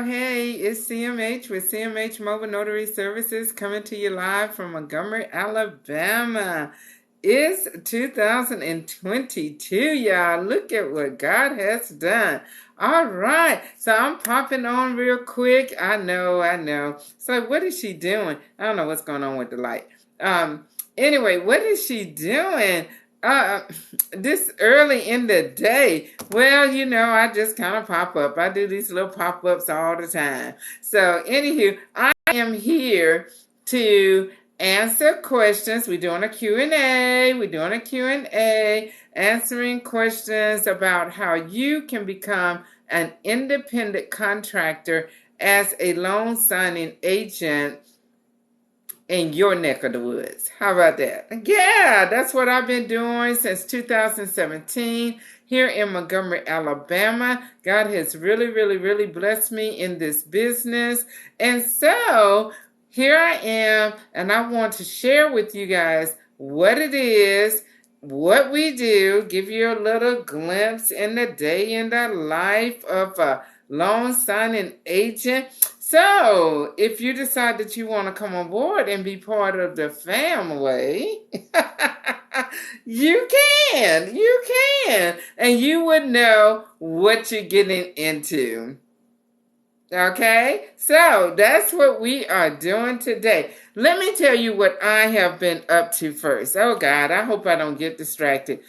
Hey, it's CMH with CMH Mobile Notary Services coming to you live from Montgomery, Alabama. It's 2022, y'all. Look at what God has done. All right, so I'm popping on real quick. I know. So what is she doing? I don't know what's going on with the light. Anyway, what is she doing? This early in the day. Well, I just kind of pop up. I do these little pop-ups all the time. So, anywho, I am here to answer questions. We're doing a Q&A, answering questions about how you can become an independent contractor as a loan signing agent in your neck of the woods. How about that? Yeah, that's what I've been doing since 2017 here in Montgomery, Alabama. God has really blessed me in this business. And so here I am, and I want to share with you guys what it is, what we do, give you a little glimpse in the day in the life of a loan signing agent. So, if you decide that you want to come on board and be part of the family, you can, and you would know what you're getting into. Okay, so that's what we are doing today. Let me tell you what I have been up to first. Oh God, I hope I don't get distracted.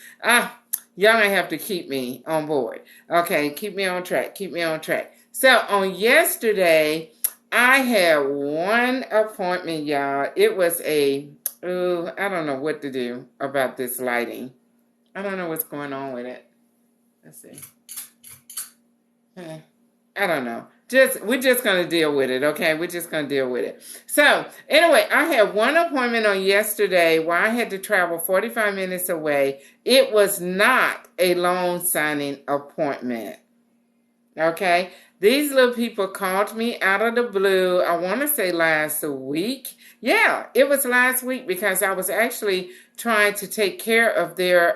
Y'all have to keep me on board. Okay, keep me on track. So on yesterday, I had one appointment, y'all. It was I don't know what to do about this lighting. I don't know what's going on with it. Let's see. I don't know. We're just going to deal with it, okay? We're just going to deal with it. So, anyway, I had one appointment on yesterday where I had to travel 45 minutes away. It was not a loan signing appointment, okay? These little people called me out of the blue, I want to say last week. Yeah, it was last week because I was actually trying to take care of their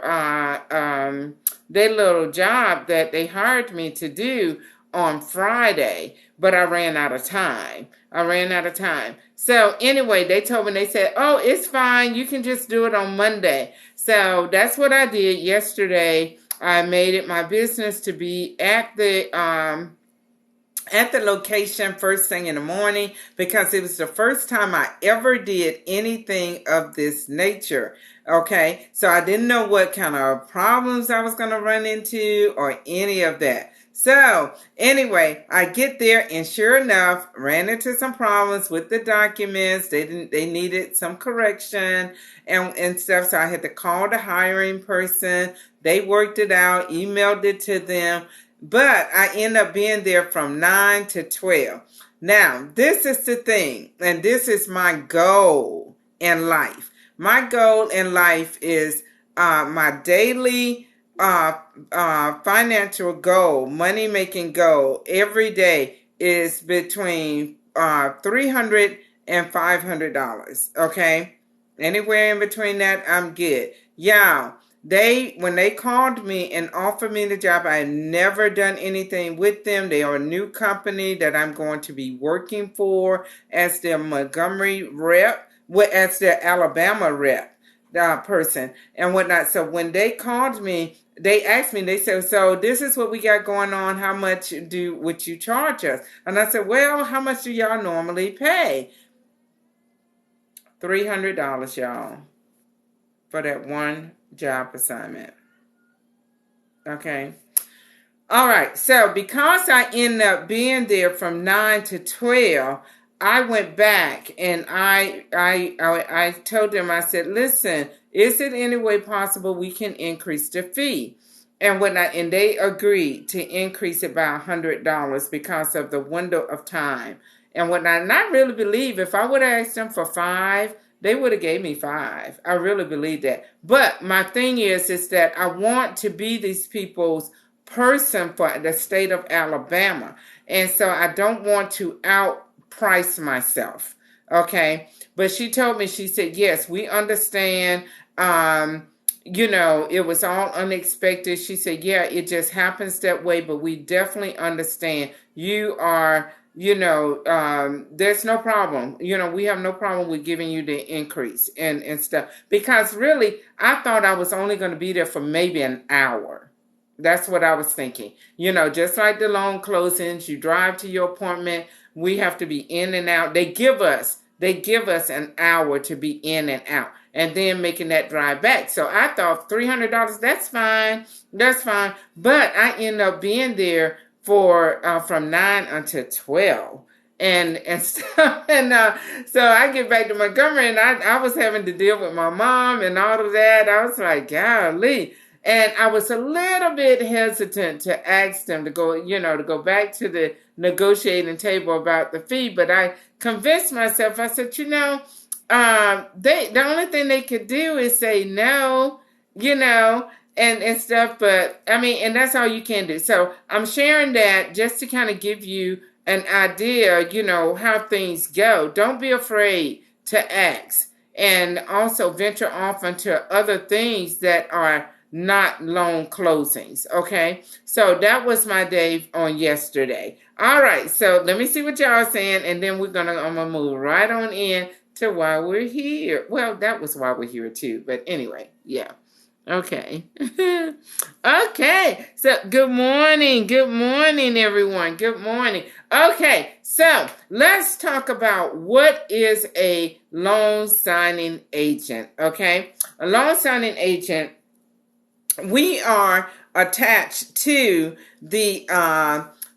little job that they hired me to do on Friday, but I ran out of time. So anyway, they told me, they said, oh, it's fine. You can just do it on Monday. So that's what I did yesterday. I made it my business to be at the location first thing in the morning because it was the first time I ever did anything of this nature. Okay, so I didn't know what kind of problems I was going to run into or any of that. So anyway, I get there and sure enough, ran into some problems with the documents. They needed some correction and stuff. So I had to call the hiring person. They worked it out, emailed it to them. But I end up being there from 9 to 12. Now, this is the thing, and this is my goal in life. My goal in life is my daily financial goal, money-making goal every day is between $300 and $500, okay? Anywhere in between that, I'm good. Y'all, when they called me and offered me the job, I had never done anything with them. They are a new company that I'm going to be working for as their Montgomery rep, as their Alabama rep person and whatnot. So when they called me, they asked me, they said, so this is what we got going on. How much would you charge us? And I said, well, how much do y'all normally pay? $300, y'all, for that one job assignment. Okay. All right. So because I ended up being there from 9 to 12, I went back and I told them, I said, listen, is it any way possible we can increase the fee? And whatnot, and they agreed to increase it by $100 because of the window of time and whatnot. And I really believe if I would have asked them for $5, they would have gave me $5. I really believe that. But my thing is that I want to be these people's person for the state of Alabama. And so I don't want to outprice myself. Okay. But she told me, she said, yes, we understand. it was all unexpected. She said, yeah, it just happens that way, but we definitely understand. You are, there's no problem. We have no problem with giving you the increase and stuff. Because really, I thought I was only going to be there for maybe an hour. That's what I was thinking. Just like the loan closings, you drive to your appointment, we have to be in and out. They give us an hour to be in and out, and then making that drive back. So I thought $300, that's fine. But I end up being there for from 9 until 12. And stuff. And so I get back to Montgomery, and I was having to deal with my mom and all of that. I was like, golly. And I was a little bit hesitant to ask them to go back to the negotiating table about the fee. But I convinced myself, I said, the only thing they could do is say no, and stuff. But I mean, and that's all you can do. So I'm sharing that just to kind of give you an idea, how things go. Don't be afraid to ask, and also venture off into other things that are not loan closings. Okay, so that was my day on yesterday. All right, so let me see what y'all are saying, and then I'm gonna move right on in to why we're here. Well, that was why we're here too, but anyway, yeah. Okay. Okay, so good morning everyone. Good morning. Okay, so let's talk about what is a loan signing agent. Okay, a loan signing agent, we are attached to the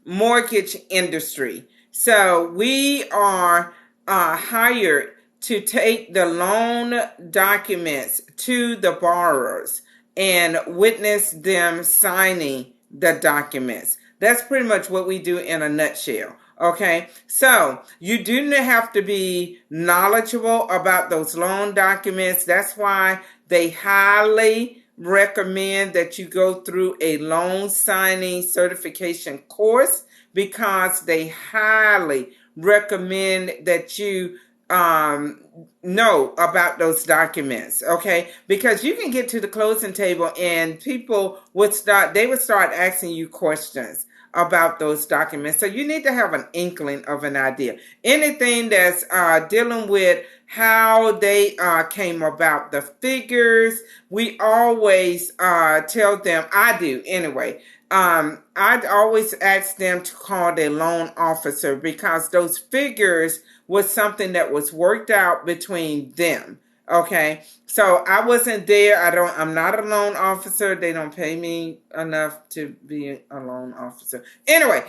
mortgage industry. So we are hired to take the loan documents to the borrowers and witness them signing the documents. That's pretty much what we do in a nutshell. Okay, so you do have to be knowledgeable about those loan documents. That's why they highly recommend that you go through a loan signing certification course, because they highly recommend that you know about those documents. Okay, because you can get to the closing table and people would start asking you questions about those documents. So you need to have an inkling of an idea. Anything that's dealing with how they came about the figures, we always tell them, I do anyway, I'd always ask them to call their loan officer, because those figures was something that was worked out between them. Okay, so I wasn't there. I'm not a loan officer. They don't pay me enough to be a loan officer. Anyway,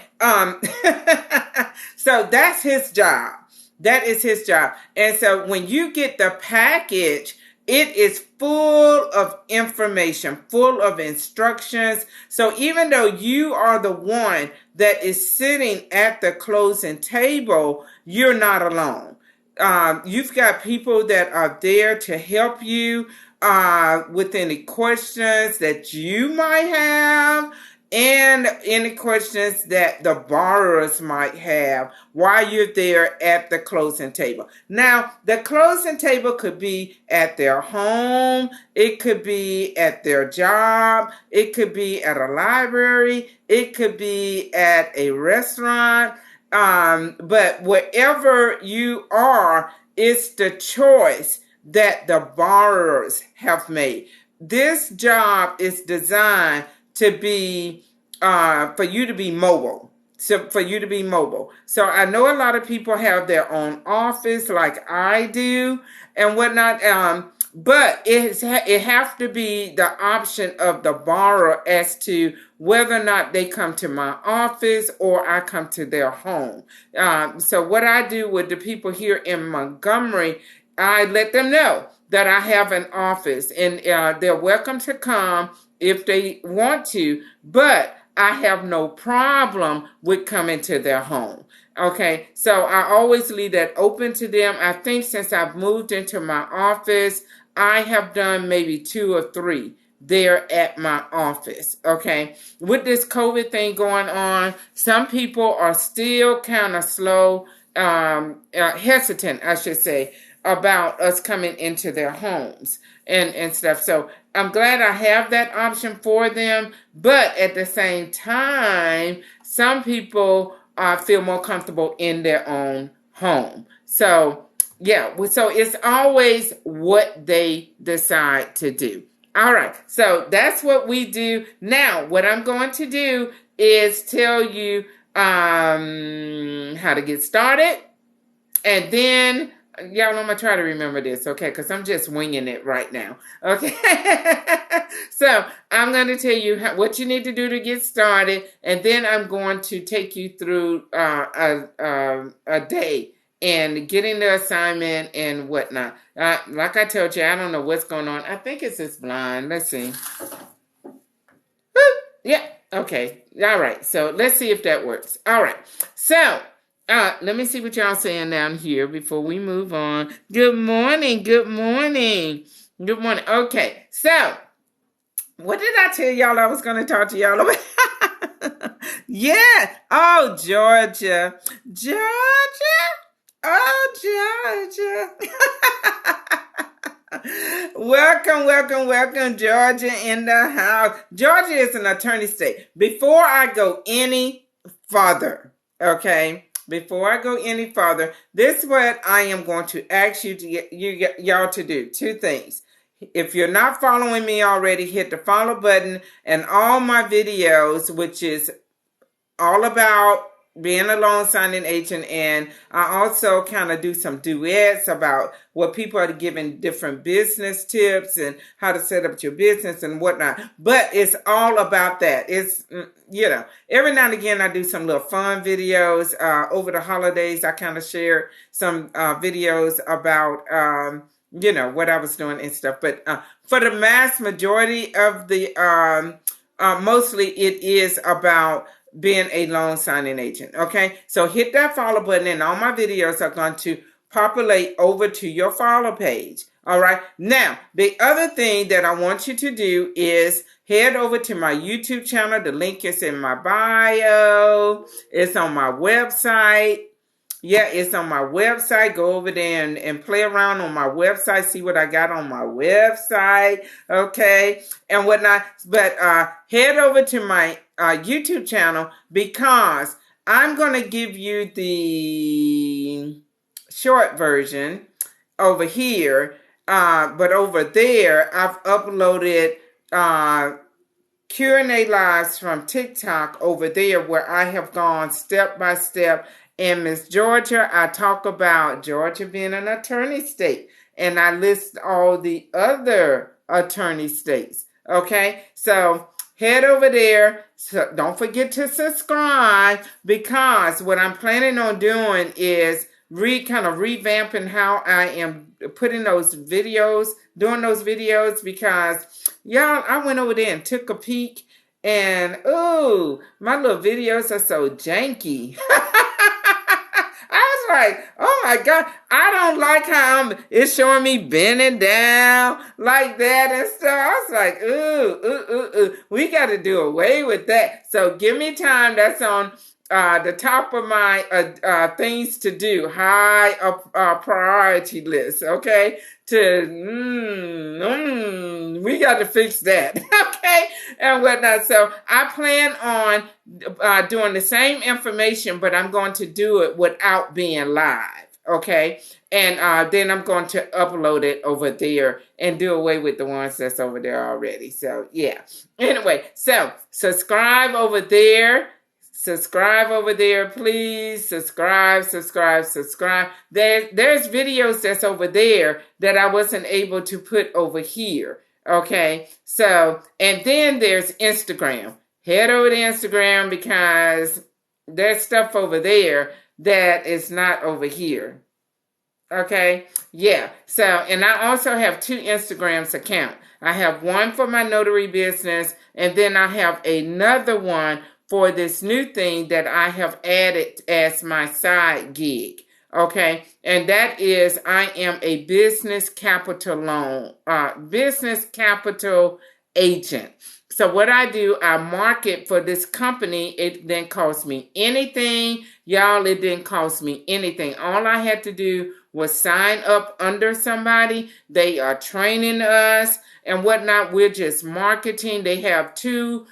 so that's his job. That is his job. And so when you get the package, it is full of information, full of instructions. So even though you are the one that is sitting at the closing table, you're not alone. You've got people that are there to help you with any questions that you might have, and any questions that the borrowers might have while you're there at the closing table. Now, the closing table could be at their home, it could be at their job, it could be at a library, it could be at a restaurant, but wherever you are, it's the choice that the borrowers have made. This job is designed to be for you to be mobile. So I know a lot of people have their own office, like I do, and whatnot. But it has to be the option of the borrower as to whether or not they come to my office or I come to their home. So what I do with the people here in Montgomery, I let them know that I have an office, and they're welcome to come if they want to, but I have no problem with coming to their home. Okay, so I always leave that open to them. I think since I've moved into my office, I have done maybe 2 or 3 there at my office. Okay, with this COVID thing going on, some people are still kind of slow, hesitant, I should say, about us coming into their homes and stuff. So I'm glad I have that option for them. But at the same time, some people feel more comfortable in their own home. So yeah, so it's always what they decide to do. All right, so that's what we do. Now, what I'm going to do is tell you how to get started. And then, y'all, I'm going to try to remember this, okay? Because I'm just winging it right now, okay? So I'm going to tell you what you need to do to get started. And then I'm going to take you through a day and getting the assignment and whatnot. Like I told you, I don't know what's going on. I think it's this blind. Let's see. Woo! Yeah, okay. All right, so let's see if that works. All right, so let me see what y'all saying down here before we move on. Good morning, good morning, good morning. Okay, so what did I tell y'all I was going to talk to y'all about? Yeah, oh, Georgia. Oh, Georgia. Welcome, Georgia in the house. Georgia is an attorney state. Before I go any further, okay? Before I go any further, this is what I am going to ask you to y'all to do. Two things. If you're not following me already, hit the follow button, and all my videos, which is all about being a loan signing agent, and I also kind of do some duets about what people are giving different business tips and how to set up your business and whatnot. But it's all about that. It's, you know, every now and again I do some little fun videos. Over the holidays, I kind of share some videos about, you know, what I was doing and stuff. But for the mass majority of the, mostly it is about being a loan signing agent. Okay, so hit that follow button, and all my videos are going to populate over to your follow page. All right, now the other thing that I want you to do is head over to my YouTube channel. The link is in my bio. It's on my website. Yeah, it's on my website. Go over there and play around on my website. See what I got on my website. Okay, and whatnot. But head over to my YouTube channel, because I'm going to give you the short version over here. But over there, I've uploaded Q&A lives from TikTok over there, where I have gone step by step. And Miss Georgia, I talk about Georgia being an attorney state, and I list all the other attorney states. Okay, so head over there. So don't forget to subscribe, because what I'm planning on doing is kind of revamping how I am putting those videos, doing those videos, because y'all, I went over there and took a peek, and ooh, my little videos are so janky. I was like, oh my God, I don't like how it's showing me bending down like that and stuff. I was like, ooh, we got to do away with that. So give me time. That's on the top of my things to do, high priority list, okay? We got to fix that, okay? And whatnot. So I plan on doing the same information, but I'm going to do it without being live, okay? And then I'm going to upload it over there and do away with the ones that's over there already. So, yeah. Anyway, so subscribe over there. Subscribe over there, please. Subscribe. There's videos that's over there that I wasn't able to put over here. Okay, so, and then there's Instagram. Head over to Instagram, because there's stuff over there that is not over here. Okay, yeah. So, and I also have 2 Instagrams account. I have one for my notary business, and then I have another one for this new thing that I have added as my side gig. Okay, and that is I am a business capital agent. So what I do, I market for this company. It didn't cost me anything. Y'all, it didn't cost me anything. All I had to do was sign up under somebody. They are training us and whatnot. We're just marketing. They have two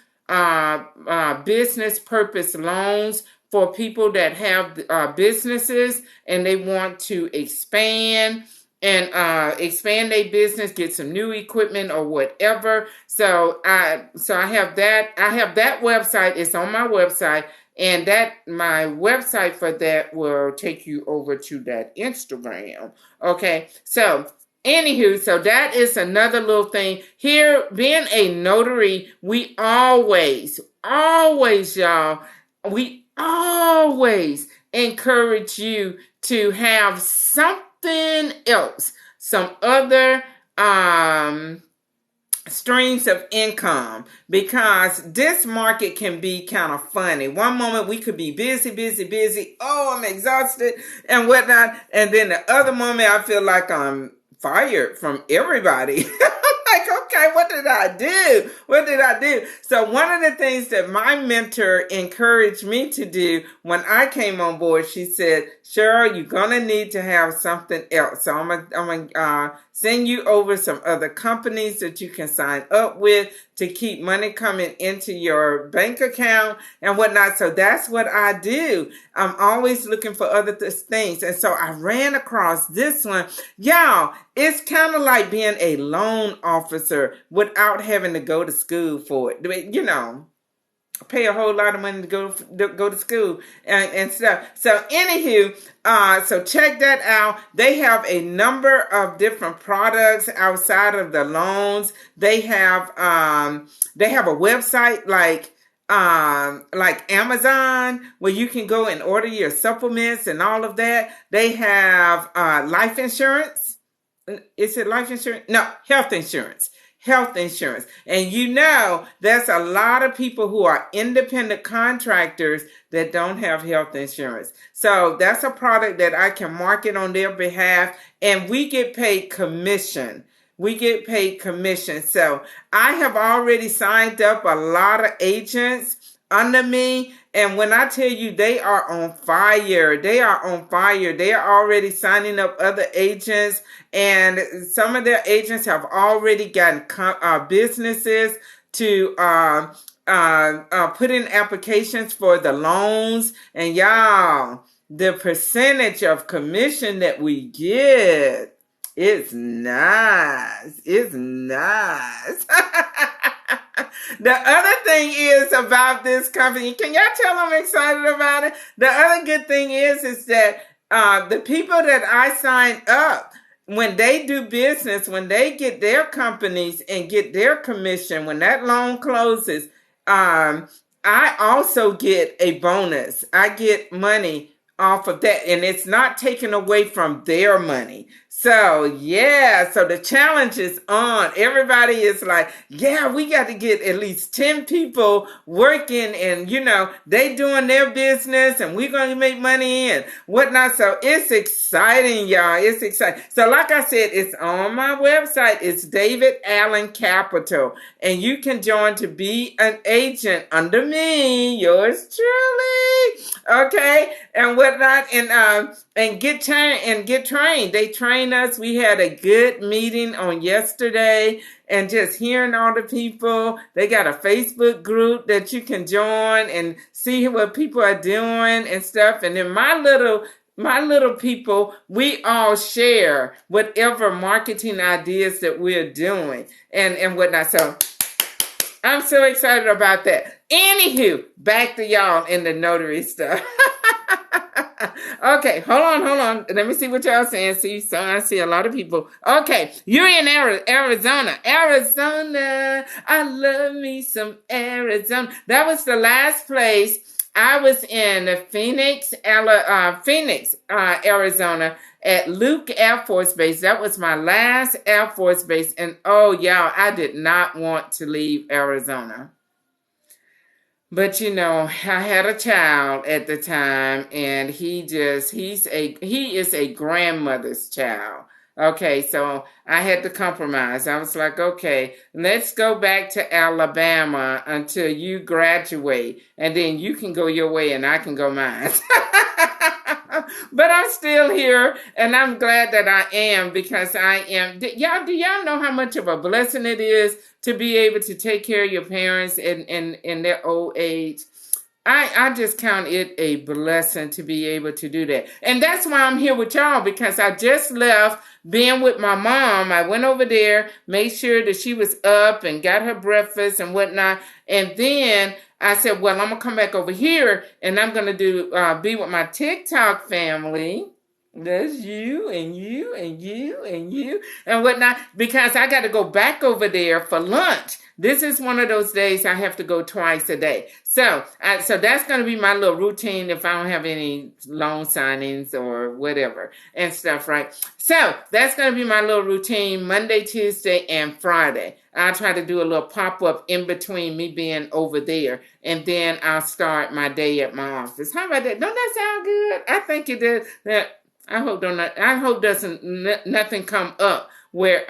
business purpose loans for people that have businesses and they want to expand expand their business, get some new equipment or whatever. So I have that. I have that website. It's on my website, and that my website for that will take you over to that Instagram. Okay, so anywho, so that is another little thing here. Being a notary, we always, y'all, we always encourage you to have something else, some other streams of income, because this market can be kind of funny. One moment we could be busy. Oh, I'm exhausted and whatnot. And then the other moment I feel like I'm fired from everybody. Like, okay, what did I do? So one of the things that my mentor encouraged me to do when I came on board, she said, Cheryl, you're going to need to have something else. So I'm gonna send you over some other companies that you can sign up with to keep money coming into your bank account and whatnot. So that's what I do. I'm always looking for other things. And so I ran across this one. Y'all, it's kind of like being a loan officer without having to go to school for it. You know, pay a whole lot of money to go to school and stuff. So anywho, so check that out. They have a number of different products outside of the loans. They have a website like Amazon, where you can go and order your supplements and all of that. They have life insurance. Is it life insurance? No, health insurance. And you know, there's a lot of people who are independent contractors that don't have health insurance. So that's a product that I can market on their behalf, and we get paid commission. So I have already signed up a lot of agents under me. And when I tell you they are on fire, they are already signing up other agents. And some of their agents have already gotten businesses to put in applications for the loans. And y'all, the percentage of commission that we get, it's nice. The other thing is about this company, can y'all tell I'm excited about it? The other good thing is that the people that I sign up, when they do business, when they get their companies and get their commission, when that loan closes, I also get a bonus. I get money off of that, and it's not taken away from their money. So yeah, so the challenge is on. Everybody is like, yeah, we got to get at least 10 people working, and you know, they doing their business and we're going to make money and whatnot. So it's exciting, y'all. It's exciting. So like I said, it's on my website. It's David Allen Capital, and you can join to be an agent under me, yours truly. Okay. And whatnot, and get trained. They train us. We had a good meeting on yesterday, and just hearing all the people. They got a Facebook group that you can join and see what people are doing and stuff. And then my little people, we all share whatever marketing ideas that we're doing and whatnot. So I'm so excited about that. Anywho, back to y'all in the notary stuff. Okay, hold on. Let me see what y'all saying. So I see a lot of people. Okay, you're in Arizona. I love me some Arizona. That was the last place. I was in Phoenix, Arizona, at Luke Air Force Base. That was my last Air Force Base. And oh, y'all, I did not want to leave Arizona. But you know, I had a child at the time, and he is a grandmother's child. Okay, so I had to compromise. I was like, okay, let's go back to Alabama until you graduate, and then you can go your way and I can go mine. But I'm still here, and I'm glad that I am, because I am. Do y'all know how much of a blessing it is to be able to take care of your parents in their old age? I just count it a blessing to be able to do that. And that's why I'm here with y'all, because I just left being with my mom. I went over there, made sure that she was up and got her breakfast and whatnot. And then I said, well, I'm going to come back over here and I'm going to be with my TikTok family. That's you and you and you and you and whatnot, because I got to go back over there for lunch. This is one of those days I have to go twice a day. So that's going to be my little routine if I don't have any loan signings or whatever and stuff, right? So that's going to be my little routine Monday, Tuesday, and Friday. I'll try to do a little pop-up in between me being over there, and then I'll start my day at my office. How about that? Don't that sound good? I think it does. I hope doesn't nothing come up where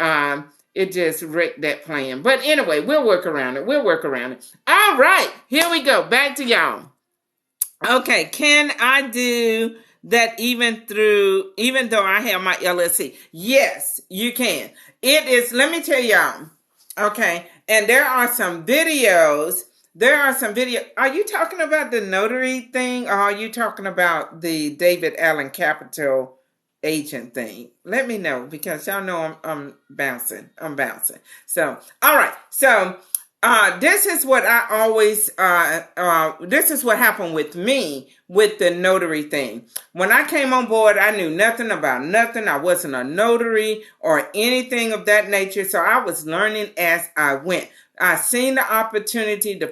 it just wrecked that plan. But anyway, we'll work around it. All right, here we go. Back to y'all. Okay, can I do that even though I have my LLC? Yes, you can. It is, let me tell y'all. Okay, and there are some videos. Are you talking about the notary thing, or are you talking about the David Allen Capital agent thing? Let me know, because y'all know I'm bouncing. So, all right. So, this is what I always, this is what happened with me with the notary thing. When I came on board, I knew nothing about nothing. I wasn't a notary or anything of that nature. So I was learning as I went. I seen the opportunity, the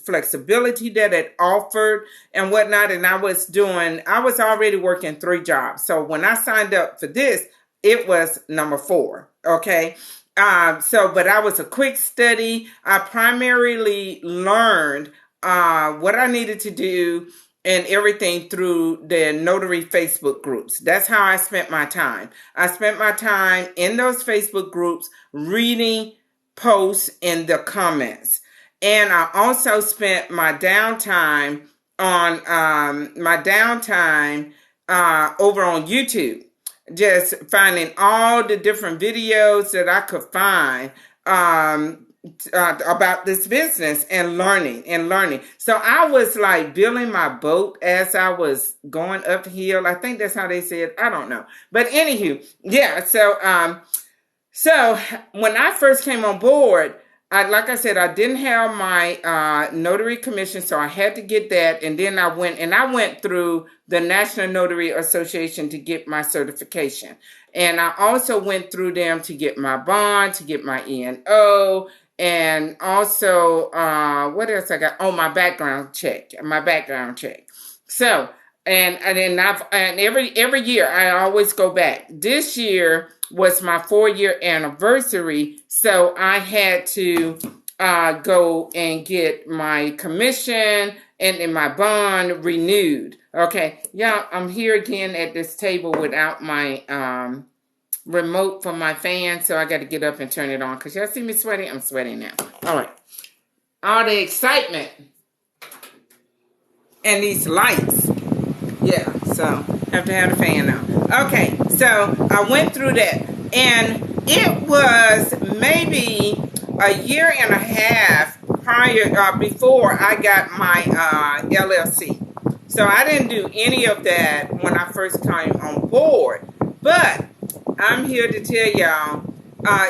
flexibility that it offered and whatnot. And I was already working 3 jobs. So when I signed up for this, it was number 4. Okay. But I was a quick study. I primarily learned what I needed to do and everything through the notary Facebook groups. That's how I spent my time. I spent my time in those Facebook groups reading posts in the comments. And I also spent my downtime over on YouTube, just finding all the different videos that I could find about this business and learning. So I was like building my boat as I was going uphill. I think that's how they said. I don't know. But anywho, yeah. So when I first came on board, like I said, I didn't have my notary commission, so I had to get that. And then I went through the National Notary Association to get my certification. And I also went through them to get my bond, to get my E&O, and also, what else I got? Oh, my background check. So, and every year I always go back. This year was my 4-year anniversary, so I had to go and get my commission and my bond renewed. Okay, yeah, I'm here again at this table without my remote for my fan, so I got to get up and turn it on, because y'all see me sweating? I'm sweating now. All right. All the excitement and these lights. Yeah, so have to have the fan on. Okay, so I went through that, and it was maybe a year and a half before I got my LLC. So I didn't do any of that when I first came on board. But I'm here to tell y'all,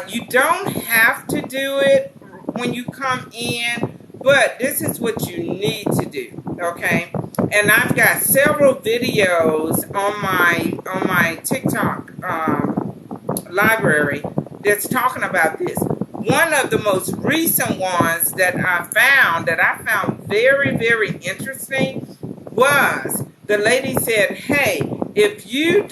you don't have to do it when you come in, but this is what you need to do, okay? And I've got several videos on my TikTok library that's talking about this. One of the most recent ones that I found very, very interesting was the lady said, hey, if you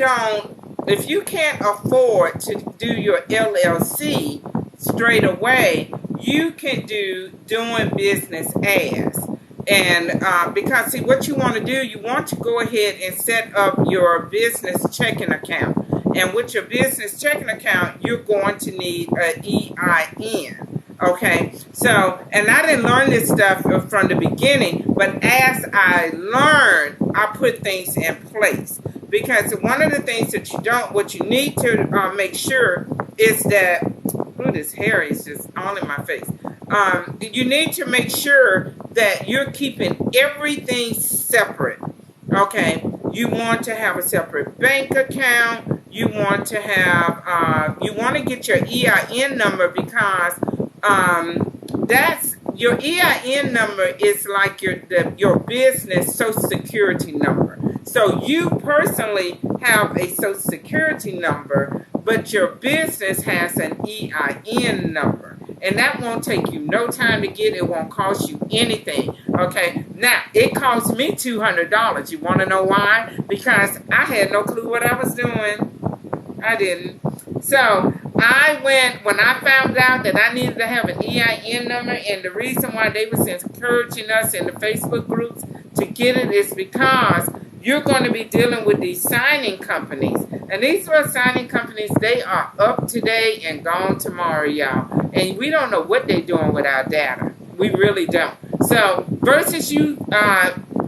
can't afford to do your LLC straight away, you can do doing business as. And because, see, what you want to do, you want to go ahead and set up your business checking account. And with your business checking account, you're going to need an EIN. Okay, so, and I didn't learn this stuff from the beginning, but as I learned, I put things in place. Because one of the things that what you need to make sure is that, ooh, this hair is just all in my face. You need to make sure that you're keeping everything separate. Okay, you want to have a separate bank account. You want to have, you want to get your EIN number because that's your EIN number is like your business Social Security number. So you personally have a Social Security number, but your business has an EIN number. And that won't take you no time to get. It won't cost you anything. Okay. Now, it cost me $200. You want to know why? Because I had no clue what I was doing. I didn't. So I went, when I found out that I needed to have an EIN number, and the reason why they was encouraging us in the Facebook groups to get it is because you're going to be dealing with these signing companies. And these signing companies, they are up today and gone tomorrow, y'all. And we don't know what they're doing with our data. We really don't. So versus you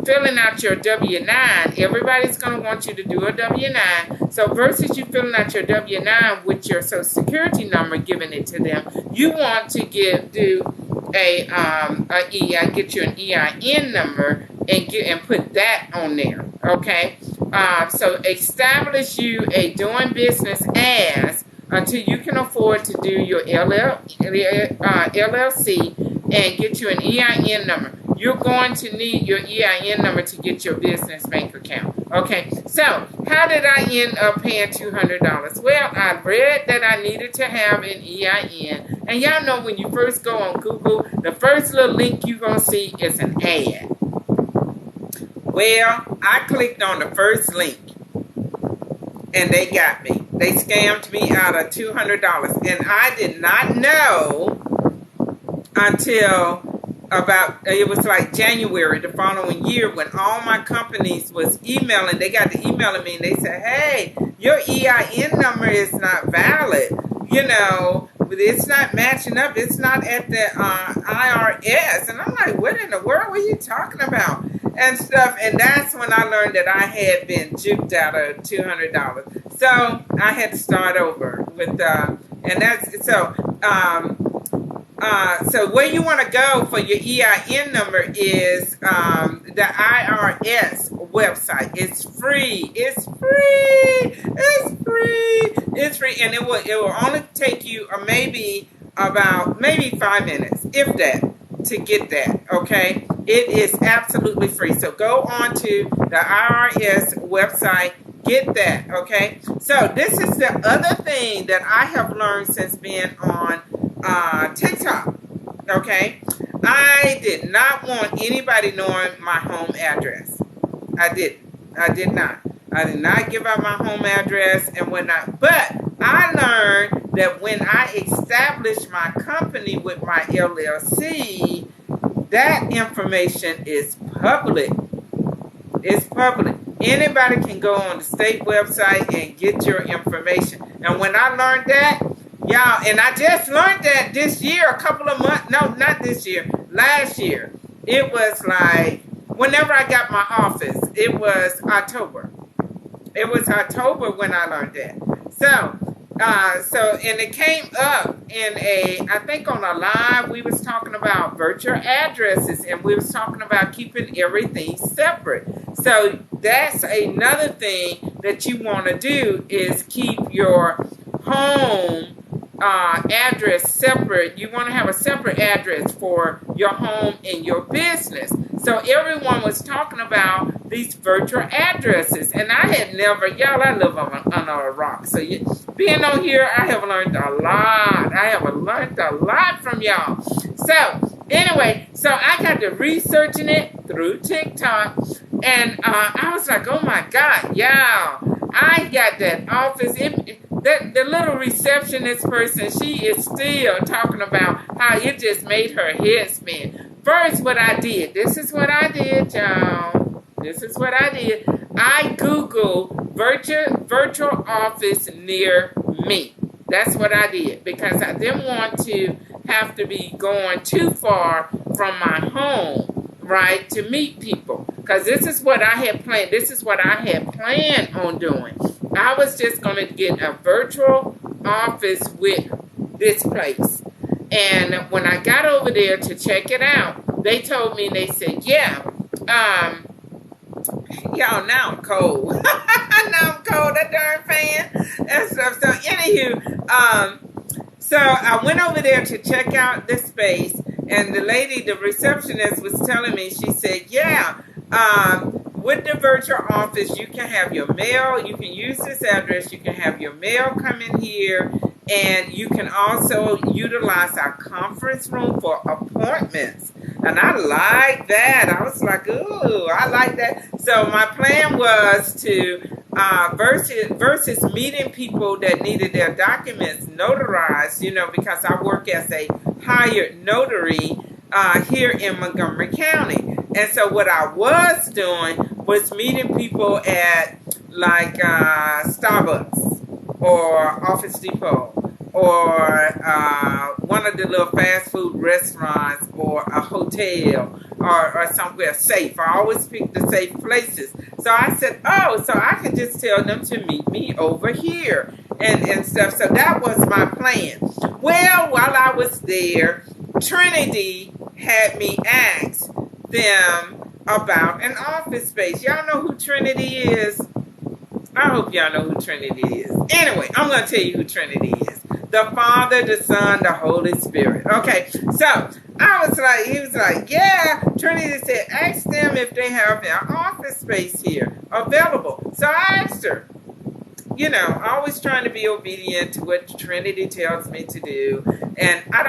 filling out your W-9, everybody's going to want you to do a W-9. So versus you filling out your W-9 with your Social Security number, giving it to them, you want to get you an EIN number and put that on there. Okay. So establish you a doing business as until you can afford to do your LLC and get you an EIN number. You're going to need your EIN number to get your business bank account. Okay, so how did I end up paying $200? Well, I read that I needed to have an EIN. And y'all know when you first go on Google, the first little link you're going to see is an ad. Well, I clicked on the first link. And they got me. They scammed me out of $200. And I did not know until it was like January the following year when all my companies was emailing. They got to emailing me and they said, hey, your EIN number is not valid. You know, it's not matching up. It's not at the IRS. And I'm like, what in the world were you talking about? And stuff. And that's when I learned that I had been juked out of $200. So I had to start over with, and that's, so where you want to go for your EIN number is the IRS website. It's free. It's free. It's free. It's free, and it will only take you maybe 5 minutes, if that, to get that. Okay, it is absolutely free. So go on to the IRS website. Get that. Okay. So this is the other thing that I have learned since being on TikTok. Okay, I did not want anybody knowing my home address. I did not. I did not give out my home address and whatnot. But I learned that when I established my company with my LLC, that information is public. It's public. Anybody can go on the state website and get your information. And when I learned that, y'all, and I just learned that this year, a couple of months, no, not this year, last year. It was like, whenever I got my office, it was October. It was October when I learned that. So, and it came up in I think on a live, we was talking about virtual addresses, and we was talking about keeping everything separate. So that's another thing that you want to do is keep your home address separate. You want to have a separate address for your home and your business. So everyone was talking about these virtual addresses, and I had never, y'all, I live on a rock. So being on here, I have learned a lot. I have learned a lot from y'all. So anyway, so I got to researching it through TikTok, and I was like, oh my God, y'all, I got that office. The little receptionist person, she is still talking about how it just made her head spin. First, what I did, this is what I did, y'all. This is what I did. I Googled virtual office near me. That's what I did, because I didn't want to have to be going too far from my home, right, to meet people. Because this is what I had planned. This is what I had planned on doing. I was just going to get a virtual office with this place. And when I got over there to check it out, they told me, they said, yeah, y'all, now I'm cold. Now I'm cold, that darn fan and stuff. So anywho, so I went over there to check out the space, and the lady, the receptionist, was telling me, she said, yeah, with the virtual office, you can have your mail, you can use this address, you can have your mail come in here, and you can also utilize our conference room for appointments. And I like that. I was like, ooh, I like that. So my plan was to, versus meeting people that needed their documents notarized, you know, because I work as a hired notary here in Montgomery County. And so what I was doing was meeting people at like Starbucks or Office Depot or one of the little fast food restaurants or a hotel or somewhere safe. I always pick the safe places. So I said, oh, so I can just tell them to meet me over here and stuff. So that was my plan. Well, while I was there, Trinity had me ask them about an office space. Y'all know who Trinity is? I hope y'all know who Trinity is. Anyway, I'm going to tell you who Trinity is. The Father, the Son, the Holy Spirit. Okay, so I was like, he was like, yeah. Trinity said, ask them if they have an office space here available. So I asked her. You know, always trying to be obedient to what Trinity tells me to do. And I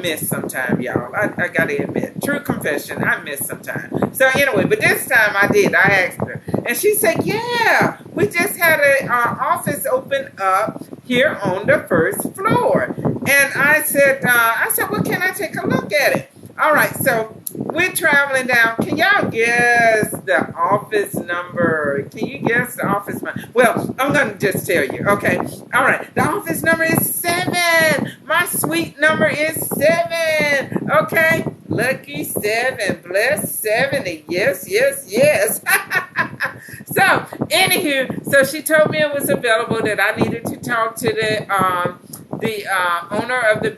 miss sometimes, y'all. I got to admit. True confession, I miss sometimes. So anyway, but this time I did. I asked her. And she said, yeah, we just had our office open up here on the first floor. And I said, well, can I take a look at it? All right, so we're traveling down. Can y'all guess the office number? Can you guess the office number? Well, I'm going to just tell you, okay? All right, the office number is 7. My suite number is 7, okay? Lucky 7, blessed 70, yes, yes, yes. So, anywho, so she told me it was available, that I needed to talk to the owner of the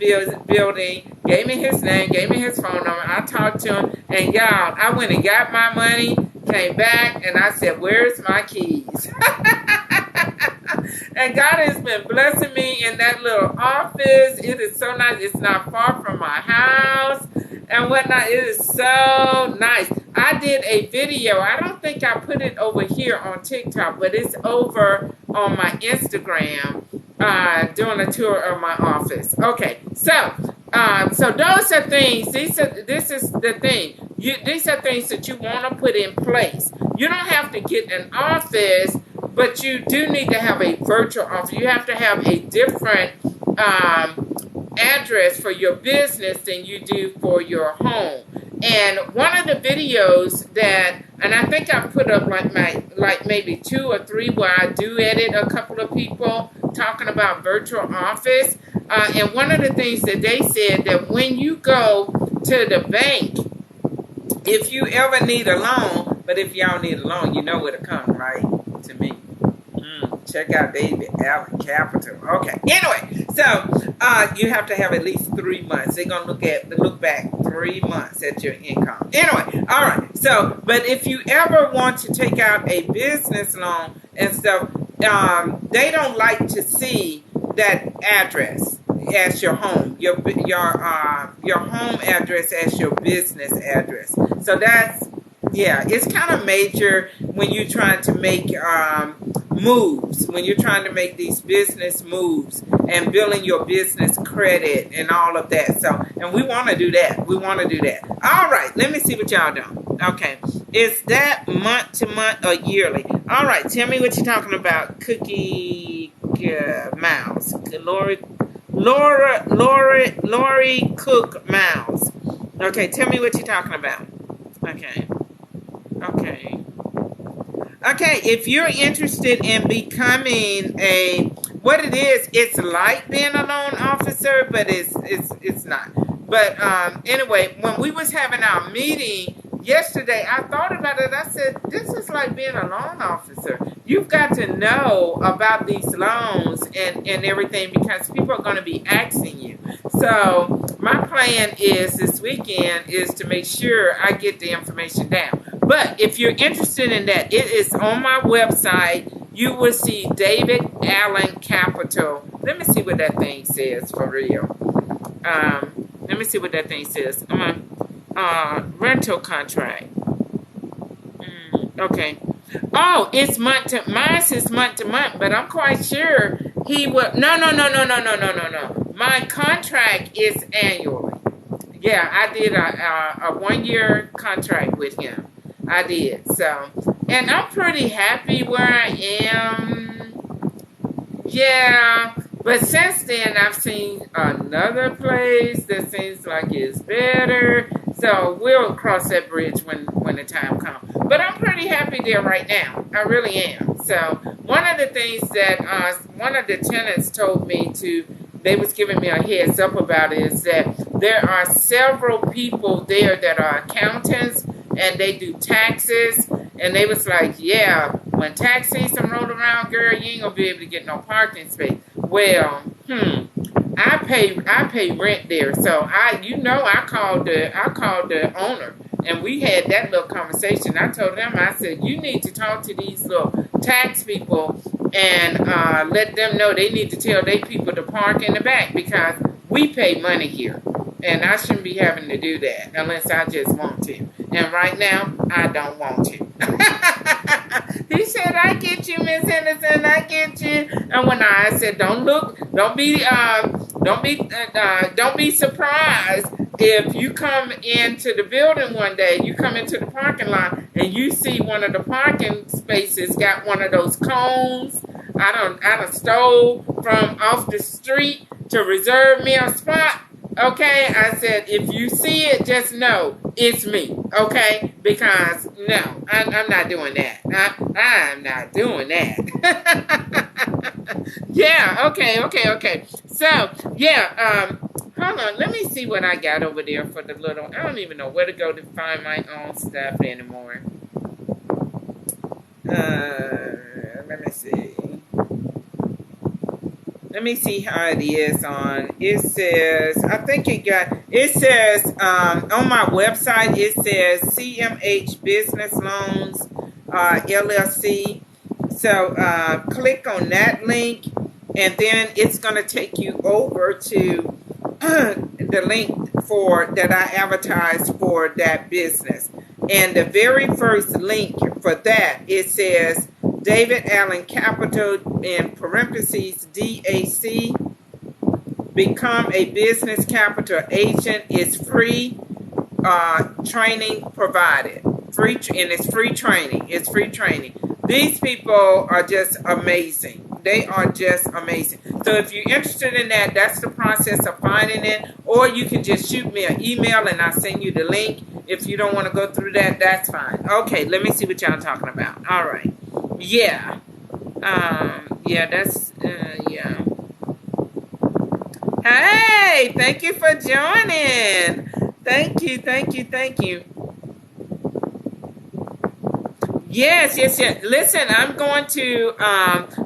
building, gave me his name, gave me his phone number. I talked to him, and y'all, I went and got my money, came back, and I said, where's my keys? And God has been blessing me in that little office. It is so nice. It's not far from my house and whatnot. It is so nice. I did a video. I don't think I put it over here on TikTok, but it's over on my Instagram, doing a tour of my office. Okay, so those are things. This is the thing. These are things that you want to put in place. You don't have to get an office, but you do need to have a virtual office. You have to have a different address for your business than you do for your home. And one of the videos that, and I think I put up like maybe 2 or 3 where I do edit a couple of people talking about virtual office. And one of the things that they said, that when you go to the bank, if you ever need a loan, but if y'all need a loan, you know where to come, right? To me. Check out David Allen Capital. Okay. Anyway, so you have to have at least 3 months. They're gonna look back 3 months at your income. Anyway, all right. So, but if you ever want to take out a business loan and stuff, they don't like to see that address as your home, your home address as your business address. So that's, yeah, it's kind of major when you're trying to make moves, when you're trying to make these business moves and building your business credit and all of that. So, and we want to do that. We want to do that. All right, let me see what y'all doing. Okay, is that month to month or yearly? All right, tell me what you're talking about. Cookie Mouse, Lori Cook Mouse. Okay, tell me what you're talking about. Okay. Okay, if you're interested in becoming what it is, it's like being a loan officer, but it's not. But anyway, when we was having our meeting yesterday, I thought about it. I said, this is like being a loan officer. You've got to know about these loans and everything because people are going to be asking you. So my plan is this weekend is to make sure I get the information down. But if you're interested in that, it is on my website. You will see David Allen Capital. Let me see what that thing says for real. Let me see what that thing says. Rental contract. Okay. Oh, it's month to mine is month to month, but I'm quite sure he will. No. My contract is annually. Yeah, I did a 1-year contract with him. I did. So, and I'm pretty happy where I am. Yeah. But since then, I've seen another place that seems like it's better. So we'll cross that bridge when the time comes. But I'm pretty happy there right now. I really am. So one of the things that one of the tenants told me they was giving me a heads up about is that there are several people there that are accountants and they do taxes. And they was like, yeah, when tax season rolled around, girl, you ain't gonna be able to get no parking space. Well, I pay rent there, so I called the owner, and we had that little conversation. I told them, I said, you need to talk to these little tax people and let them know they need to tell their people to park in the back because we pay money here, and I shouldn't be having to do that unless I just want to. And right now, I don't want to. He said, I get you, Miss Henderson, I get you. And when I said, don't be surprised if you come into the building one day, you come into the parking lot and you see one of the parking spaces got one of those cones. I done stole from off the street to reserve me a spot. Okay, I said, if you see it, just know it's me, okay? Because, no, I'm not doing that. I'm not doing that. Yeah, okay. So, yeah, hold on. Let me see what I got over there for the little, I don't even know where to go to find my own stuff anymore. Let me see. Let me see how it is on. It says, on my website, it says CMH Business Loans, LLC. So, click on that link, and then it's going to take you over to the link that I advertised for that business. And the very first link for that, it says David Allen Capital in parentheses DAC. Become a business capital agent. Is free training provided. It's free training. It's free training. These people are just amazing. They are just amazing. So if you're interested in that, that's the process of finding it. Or you can just shoot me an email and I'll send you the link. If you don't want to go through that, that's fine. Okay, let me see what y'all talking about. All right. Yeah. Yeah. Hey, thank you for joining. Thank you. Yes. Listen, I'm going to,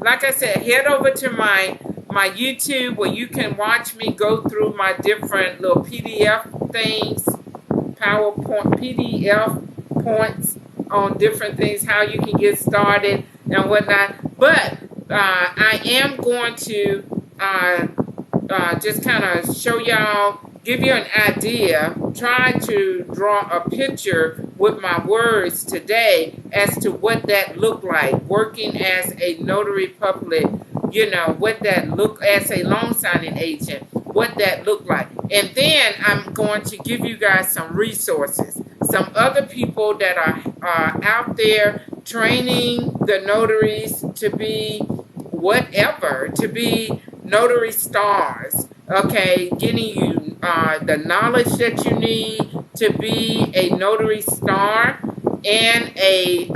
like I said, head over to my YouTube where you can watch me go through my different little PDF things, PowerPoint, PDF points on different things, how you can get started and whatnot. But I am going to just kind of show y'all, give you an idea, try to draw a picture with my words today as to what that looked like, working as a notary public, what that look as a loan signing agent, what that looked like. And then I'm going to give you guys some resources, some other people that are out there training the notaries to be whatever, to be notary stars, okay, getting you the knowledge that you need to be a notary star and a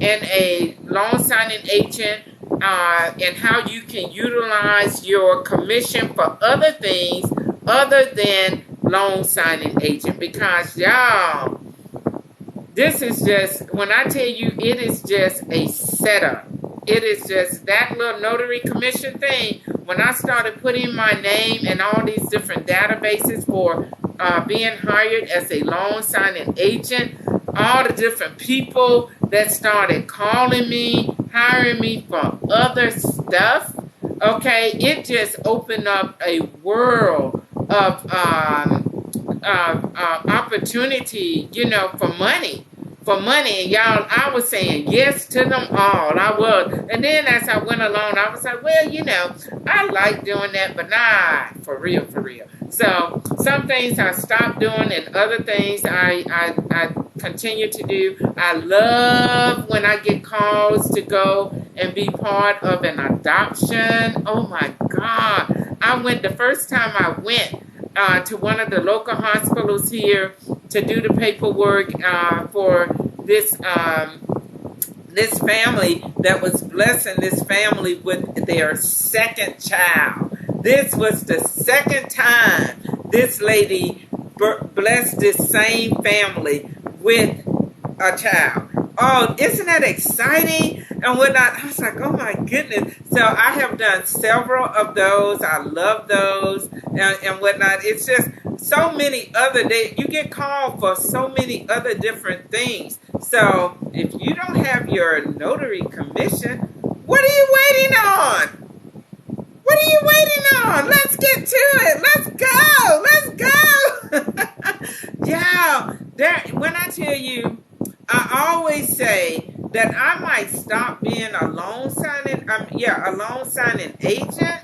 in a loan signing agent, and how you can utilize your commission for other things other than loan signing agent. Because y'all, this is just, when I tell you, it is just a setup. It is just that little notary commission thing. When I started putting my name in all these different databases for being hired as a loan signing agent, all the different people that started calling me, hiring me for other stuff, okay, it just opened up a world of opportunity, you know, for money. And y'all, I was saying yes to them all. I was. And then as I went along, I was like, well, you know, I like doing that, but not for real. So some things I stopped doing, and other things I continue to do. I love when I get calls to go and be part of an adoption. Oh my God. The first time I went to one of the local hospitals here to do the paperwork for this this family that was blessing this family with their second child. This was the second time this lady blessed this same family with a child. Oh, isn't that exciting? And whatnot. I was like, oh my goodness. So I have done several of those. I love those and whatnot. It's just so many other days. You get called for so many other different things. So if you don't have your notary commission, what are you waiting on? What are you waiting on? Let's get to it. Let's go. Yeah. When I tell you, I always say that I might stop being a loan signing agent,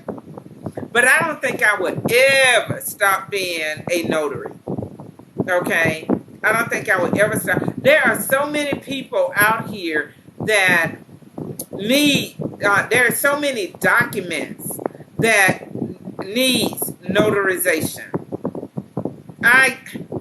but I don't think I would ever stop being a notary. Okay? I don't think I would ever stop. There are so many people out here that need, there are so many documents that needs notarization.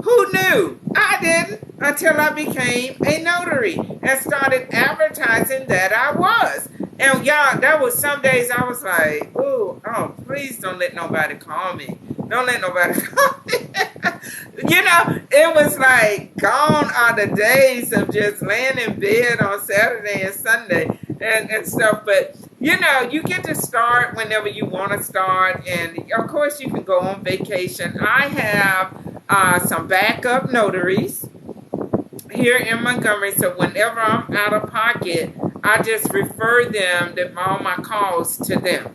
Who knew? I didn't until I became a notary and started advertising that I was. And y'all, there was some days I was like, oh, please don't let nobody call me. Don't let nobody call me. You know, it was like gone are the days of just laying in bed on Saturday and Sunday and stuff. But, you know, you get to start whenever you want to start. And, of course, you can go on vacation. I have some backup notaries here in Montgomery. So whenever I'm out of pocket, I just refer all my calls to them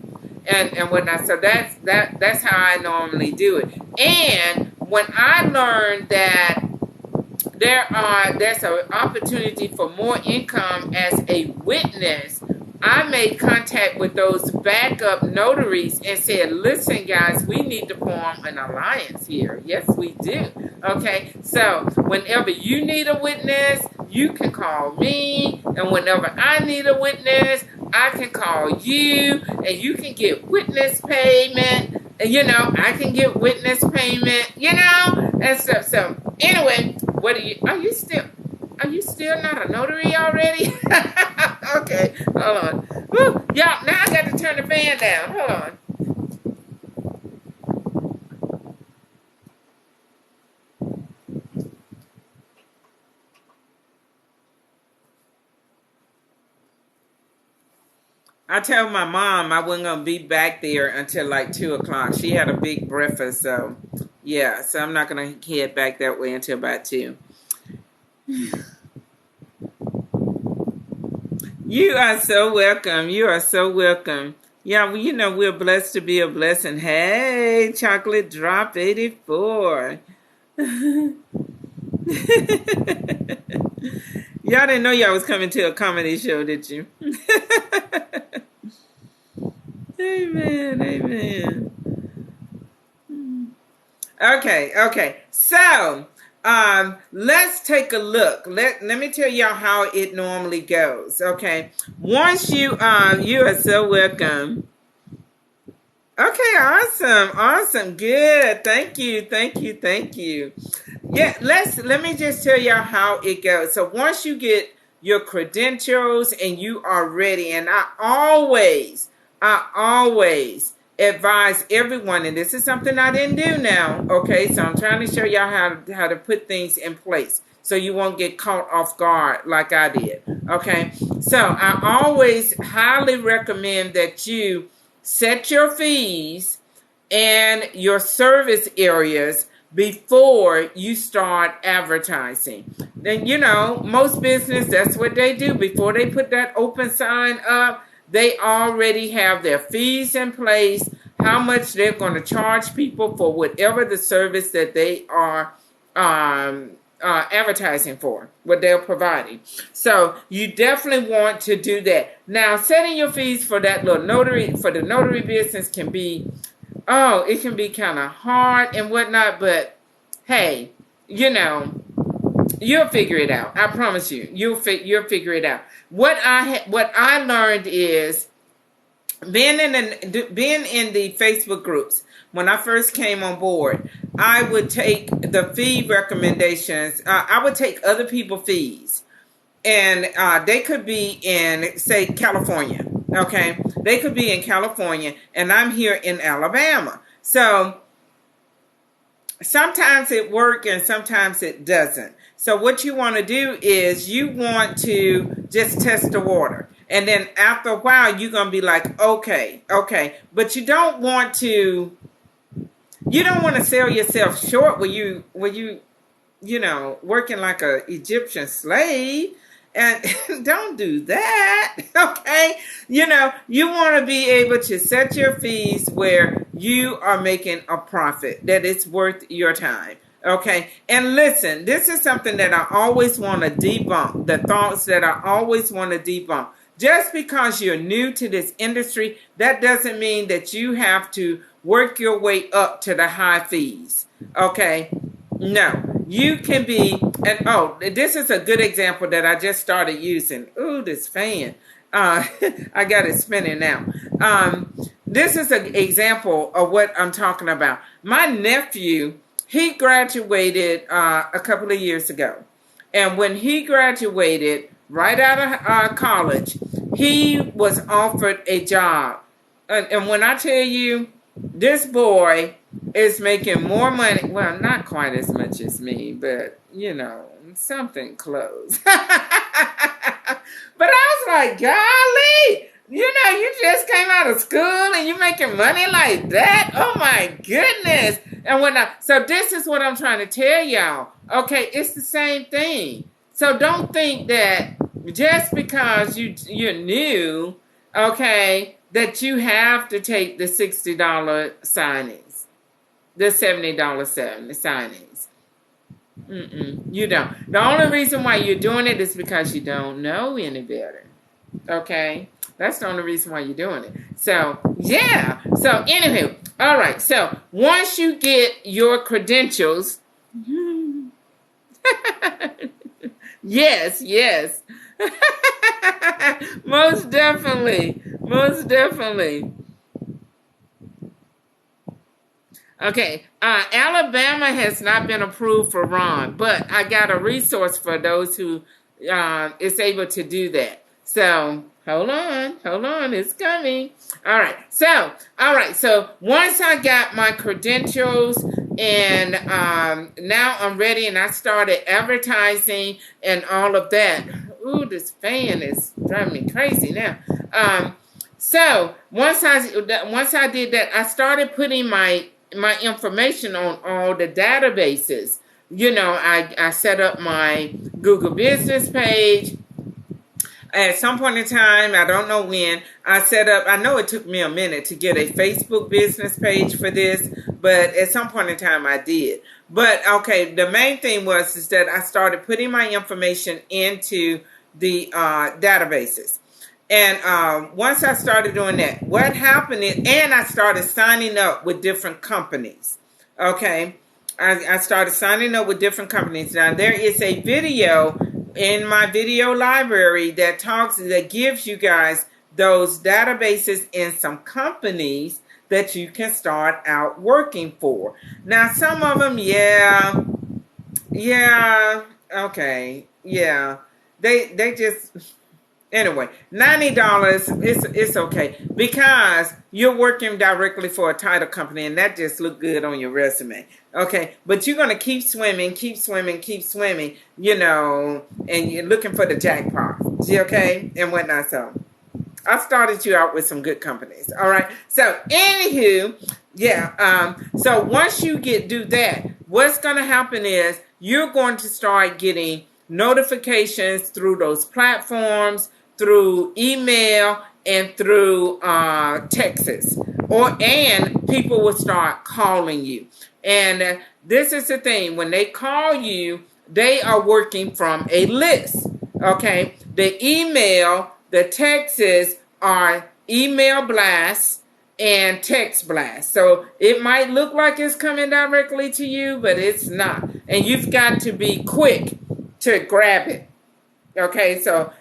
and whatnot. So that's how I normally do it. And when I learned that there's an opportunity for more income as a witness, I made contact with those backup notaries and said, listen, guys, we need to form an alliance here. Yes, we do. Okay, so whenever you need a witness, you can call me. And whenever I need a witness, I can call you. And you can get witness payment. And, you know, I can get witness payment, you know, and stuff. So anyway, are you still not a notary already? Okay, hold on. Woo, y'all, now I got to turn the fan down. Hold on. I told my mom I wasn't going to be back there until like 2 o'clock. She had a big breakfast, so yeah. So I'm not going to head back that way until about 2. You are so welcome. You are so welcome. Yeah, well, you know, we're blessed to be a blessing. Hey, Chocolate Drop 84. Y'all didn't know y'all was coming to a comedy show, did you? Amen, amen. Okay. So, let's take a look. Let me tell y'all how it normally goes. Okay. Once you are so welcome. Okay, awesome, good. Thank you. Yeah, let me just tell y'all how it goes. So once you get your credentials, and you are ready. And I always advise everyone, and this is something I didn't do now, okay? So I'm trying to show y'all how to put things in place so you won't get caught off guard like I did, okay? So I always highly recommend that you set your fees and your service areas before you start advertising. Then, you know, most business, that's what they do. Before they put that open sign up, they already have their fees in place, how much they're going to charge people for whatever the service that they are advertising for, what they're providing. So you definitely want to do that. Now, setting your fees for that little notary, for the notary business can be, it can be kind of hard and whatnot, but hey, you know, you'll figure it out. I promise you, you'll figure it out. What I learned is being in the Facebook groups. When I first came on board, I would take the fee recommendations. I would take other people's fees, and they could be in, say, California. Okay, they could be in California, and I'm here in Alabama. So sometimes it works and sometimes it doesn't. So what you want to do is you want to just test the water. And then after a while, you're going to be like, okay. But you don't want to sell yourself short when you know, working like a Egyptian slave. And don't do that, okay? You know, you want to be able to set your fees where you are making a profit, that it's worth your time, okay? And listen, this is something that I always want to debunk, the thoughts that I always want to debunk. Just because you're new to this industry, that doesn't mean that you have to work your way up to the high fees, okay? No. You can be, and this is a good example that I just started using. Ooh, this fan. I got it spinning now. This is an example of what I'm talking about. My nephew, he graduated a couple of years ago. And when he graduated, right out of college, he was offered a job. And when I tell you, this boy is making more money. Well, not quite as much as me, but, you know, something close. But I was like, golly, you know, you just came out of school and you're making money like that? Oh, my goodness. And so this is what I'm trying to tell y'all. Okay, it's the same thing. So don't think that just because you're new, okay, that you have to take the $60 signings, the $70 signings. You don't. The only reason why you're doing it is because you don't know any better. Okay? That's the only reason why you're doing it. So, yeah. So, anywho, all right. So, once you get your credentials, yes. Most definitely. Okay, Alabama has not been approved for Ron, but I got a resource for those who is able to do that. So hold on, it's coming. All right, so once I got my credentials and now I'm ready and I started advertising and all of that. Ooh, this fan is driving me crazy now. So once I did that, I started putting my information on all the databases. You know, I set up my Google business page. At some point in time, I don't know when, I know it took me a minute to get a Facebook business page for this, but at some point in time I did. But okay, the main thing is that I started putting my information into the databases. And once I started doing that, what happened is, and I started signing up with different companies. Okay, I started signing up with different companies. Now there is a video in my video library that gives you guys those databases and some companies that you can start out working for. Now some of them, okay, they just, anyway, $90, it's okay because you're working directly for a title company, and that just look good on your resume. Okay, but you're gonna keep swimming, you know, and you're looking for the jackpot. Okay, and whatnot. So I started you out with some good companies. All right. So anywho, yeah. So once you do that, what's gonna happen is you're going to start getting notifications through those platforms, through email, and through texts, and people will start calling you. And this is the thing: when they call you, they are working from a list. Okay, the email, the texts are email blasts and text blasts. So it might look like it's coming directly to you, but it's not. And you've got to be quick to grab it. Okay, so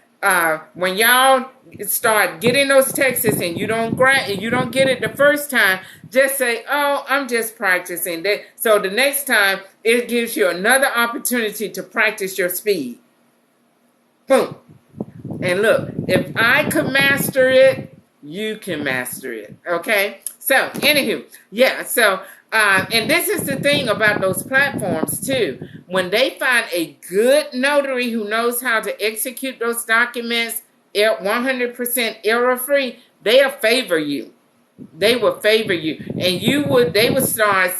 when y'all start getting those texts and you don't get it the first time, just say, "Oh, I'm just practicing." So the next time, it gives you another opportunity to practice your speed. Boom. And look, if I could master it, you can master it. Okay? So, anywho, yeah, so, and this is the thing about those platforms, too. When they find a good notary who knows how to execute those documents 100% error-free, they'll favor you. They will favor you. And they would start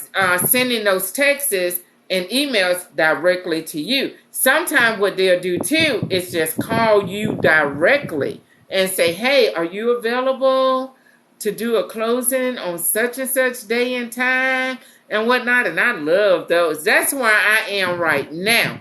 sending those texts and emails directly to you. Sometimes what they'll do too is just call you directly and say, "Hey, are you available to do a closing on such and such day and time?" and whatnot. And I love those. That's where I am right now.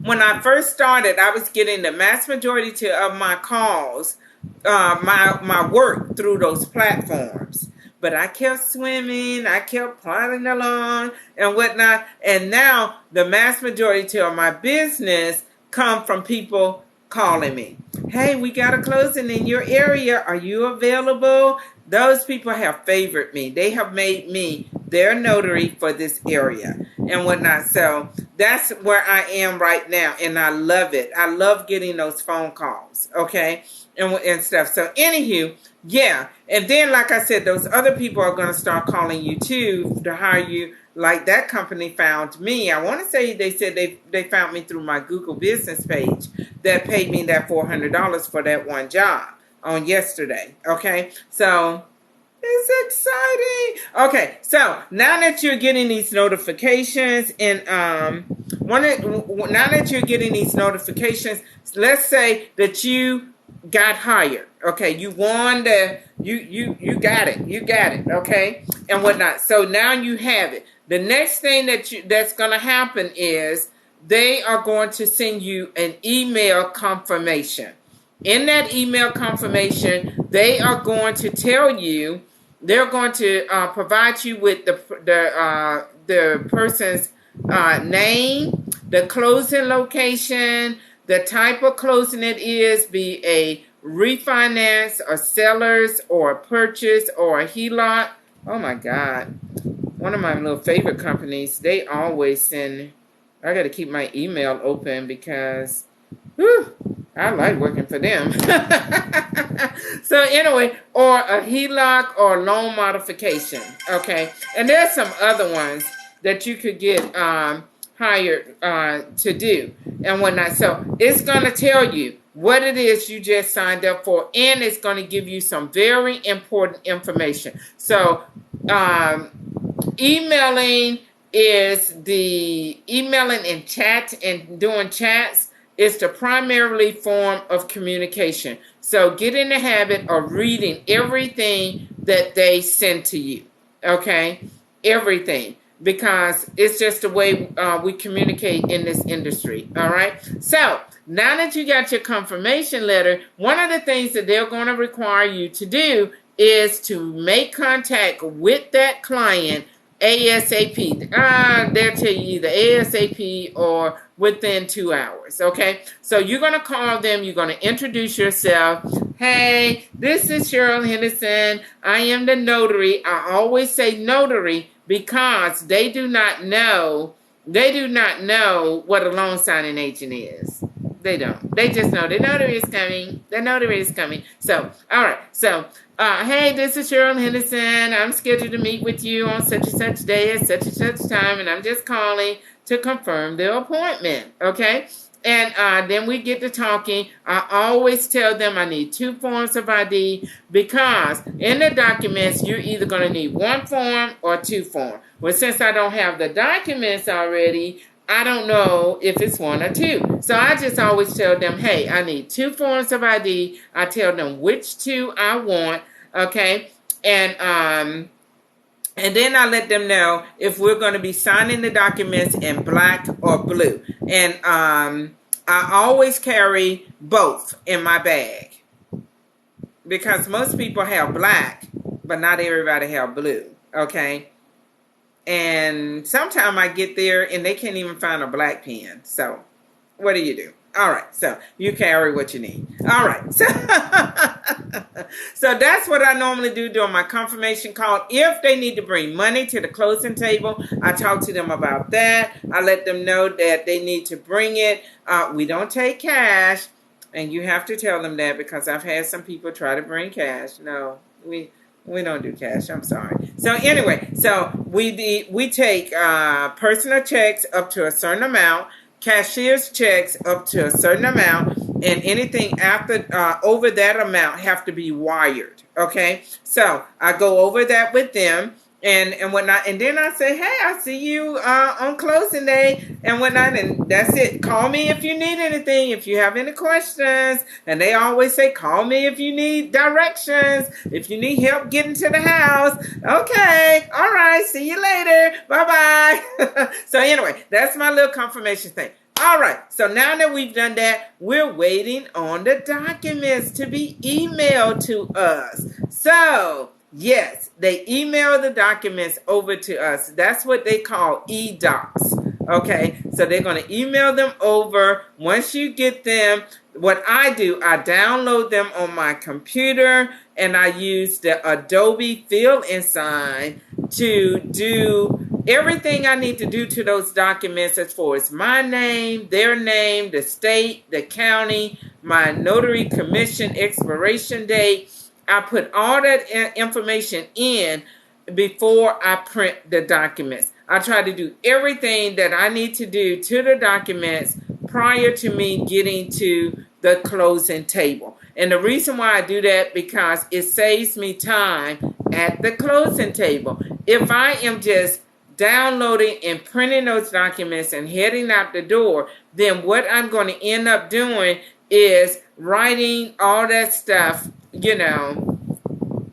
When I first started, I was getting the mass majority of my calls, my work through those platforms. But I kept swimming, I kept plodding along and whatnot. And now the mass majority of my business come from people calling me. "Hey, we got a closing in your area. Are you available?" Those people have favored me. They have made me their notary for this area and whatnot. So that's where I am right now. And I love it. I love getting those phone calls. Okay. And stuff. So anywho, yeah. And then, like I said, those other people are going to start calling you too to hire you. Like that company found me. I want to say they said they found me through my Google business page that paid me that $400 for that one job on yesterday. Okay. So it's exciting. Okay. So now that you're getting these notifications and, now that you're getting these notifications, let's say that you got hired. Okay, you won you got it, okay, and whatnot. So now you have it. The next thing that's going to happen is they are going to send you an email confirmation. In that email confirmation, they are going to tell you, they're going to provide you with the person's name, the closing location, the type of closing it is, be a refinance or sellers or a purchase or a HELOC. Oh my God. One of my little favorite companies, they always send, I got to keep my email open because I like working for them. So anyway, or a HELOC or loan modification. Okay. And there's some other ones that you could get hired to do and whatnot. So it's going to tell you what it is you just signed up for, and it's going to give you some very important information. So emailing and chat and doing chats is the primarily form of communication. So get in the habit of reading everything that they send to you. Okay? Everything. Because it's just the way we communicate in this industry. All right? So now that you got your confirmation letter, one of the things that they're going to require you to do is to make contact with that client ASAP. They'll tell you either ASAP or within 2 hours. Okay? So you're going to call them. You're going to introduce yourself. "Hey, this is Cheryl Henderson. I am the notary." I always say notary because they do not know They do not know what a loan signing agent is. They don't. They just know the notary is coming. The notary is coming. So, all right. So, hey, this is Cheryl Henderson. I'm scheduled to meet with you on such and such day at such and such time, and I'm just calling to confirm the appointment. Okay? And then we get to talking. I always tell them I need 2 forms of ID because in the documents, you're either going to need 1 form or 2 forms. Well, since I don't have the documents already, I don't know if it's 1 or 2. So I just always tell them, hey, I need 2 forms of ID. I tell them which 2 I want, okay? And then I let them know if we're going to be signing the documents in black or blue. And I always carry both in my bag because most people have black, but not everybody have blue, okay? And sometimes I get there and they can't even find a black pen. So what do you do? All right, so you carry what you need. All right, so, so that's what I normally do during my confirmation call. If they need to bring money to the closing table, I talk to them about that. I let them know that they need to bring it. We don't take cash, and you have to tell them that because I've had some people try to bring cash. No, we don't do cash. I'm sorry. So anyway, so we take personal checks up to a certain amount. Cashier's checks up to a certain amount, and anything after over that amount have to be wired. Okay, so I go over that with them and whatnot, and then I say, hey, I see you on closing day and whatnot, and that's it. Call me if you need anything, if you have any questions, and they always say, call me if you need directions, if you need help getting to the house. Okay, all right, see you later, bye-bye. So anyway, that's my little confirmation thing. All right, so now that we've done that, we're waiting on the documents to be emailed to us. So yes, they email the documents over to us. That's what they call e-docs. Okay, so they're going to email them over. Once you get them, what I do, I download them on my computer, and I use the Adobe Fill and Sign to do everything I need to do to those documents as far as my name, their name, the state, the county, my notary commission expiration date. I put all that information in before I print the documents. I try to do everything that I need to do to the documents prior to me getting to the closing table. And the reason why I do that, because it saves me time at the closing table. If I am just downloading and printing those documents and heading out the door, then what I'm going to end up doing is writing all that stuff,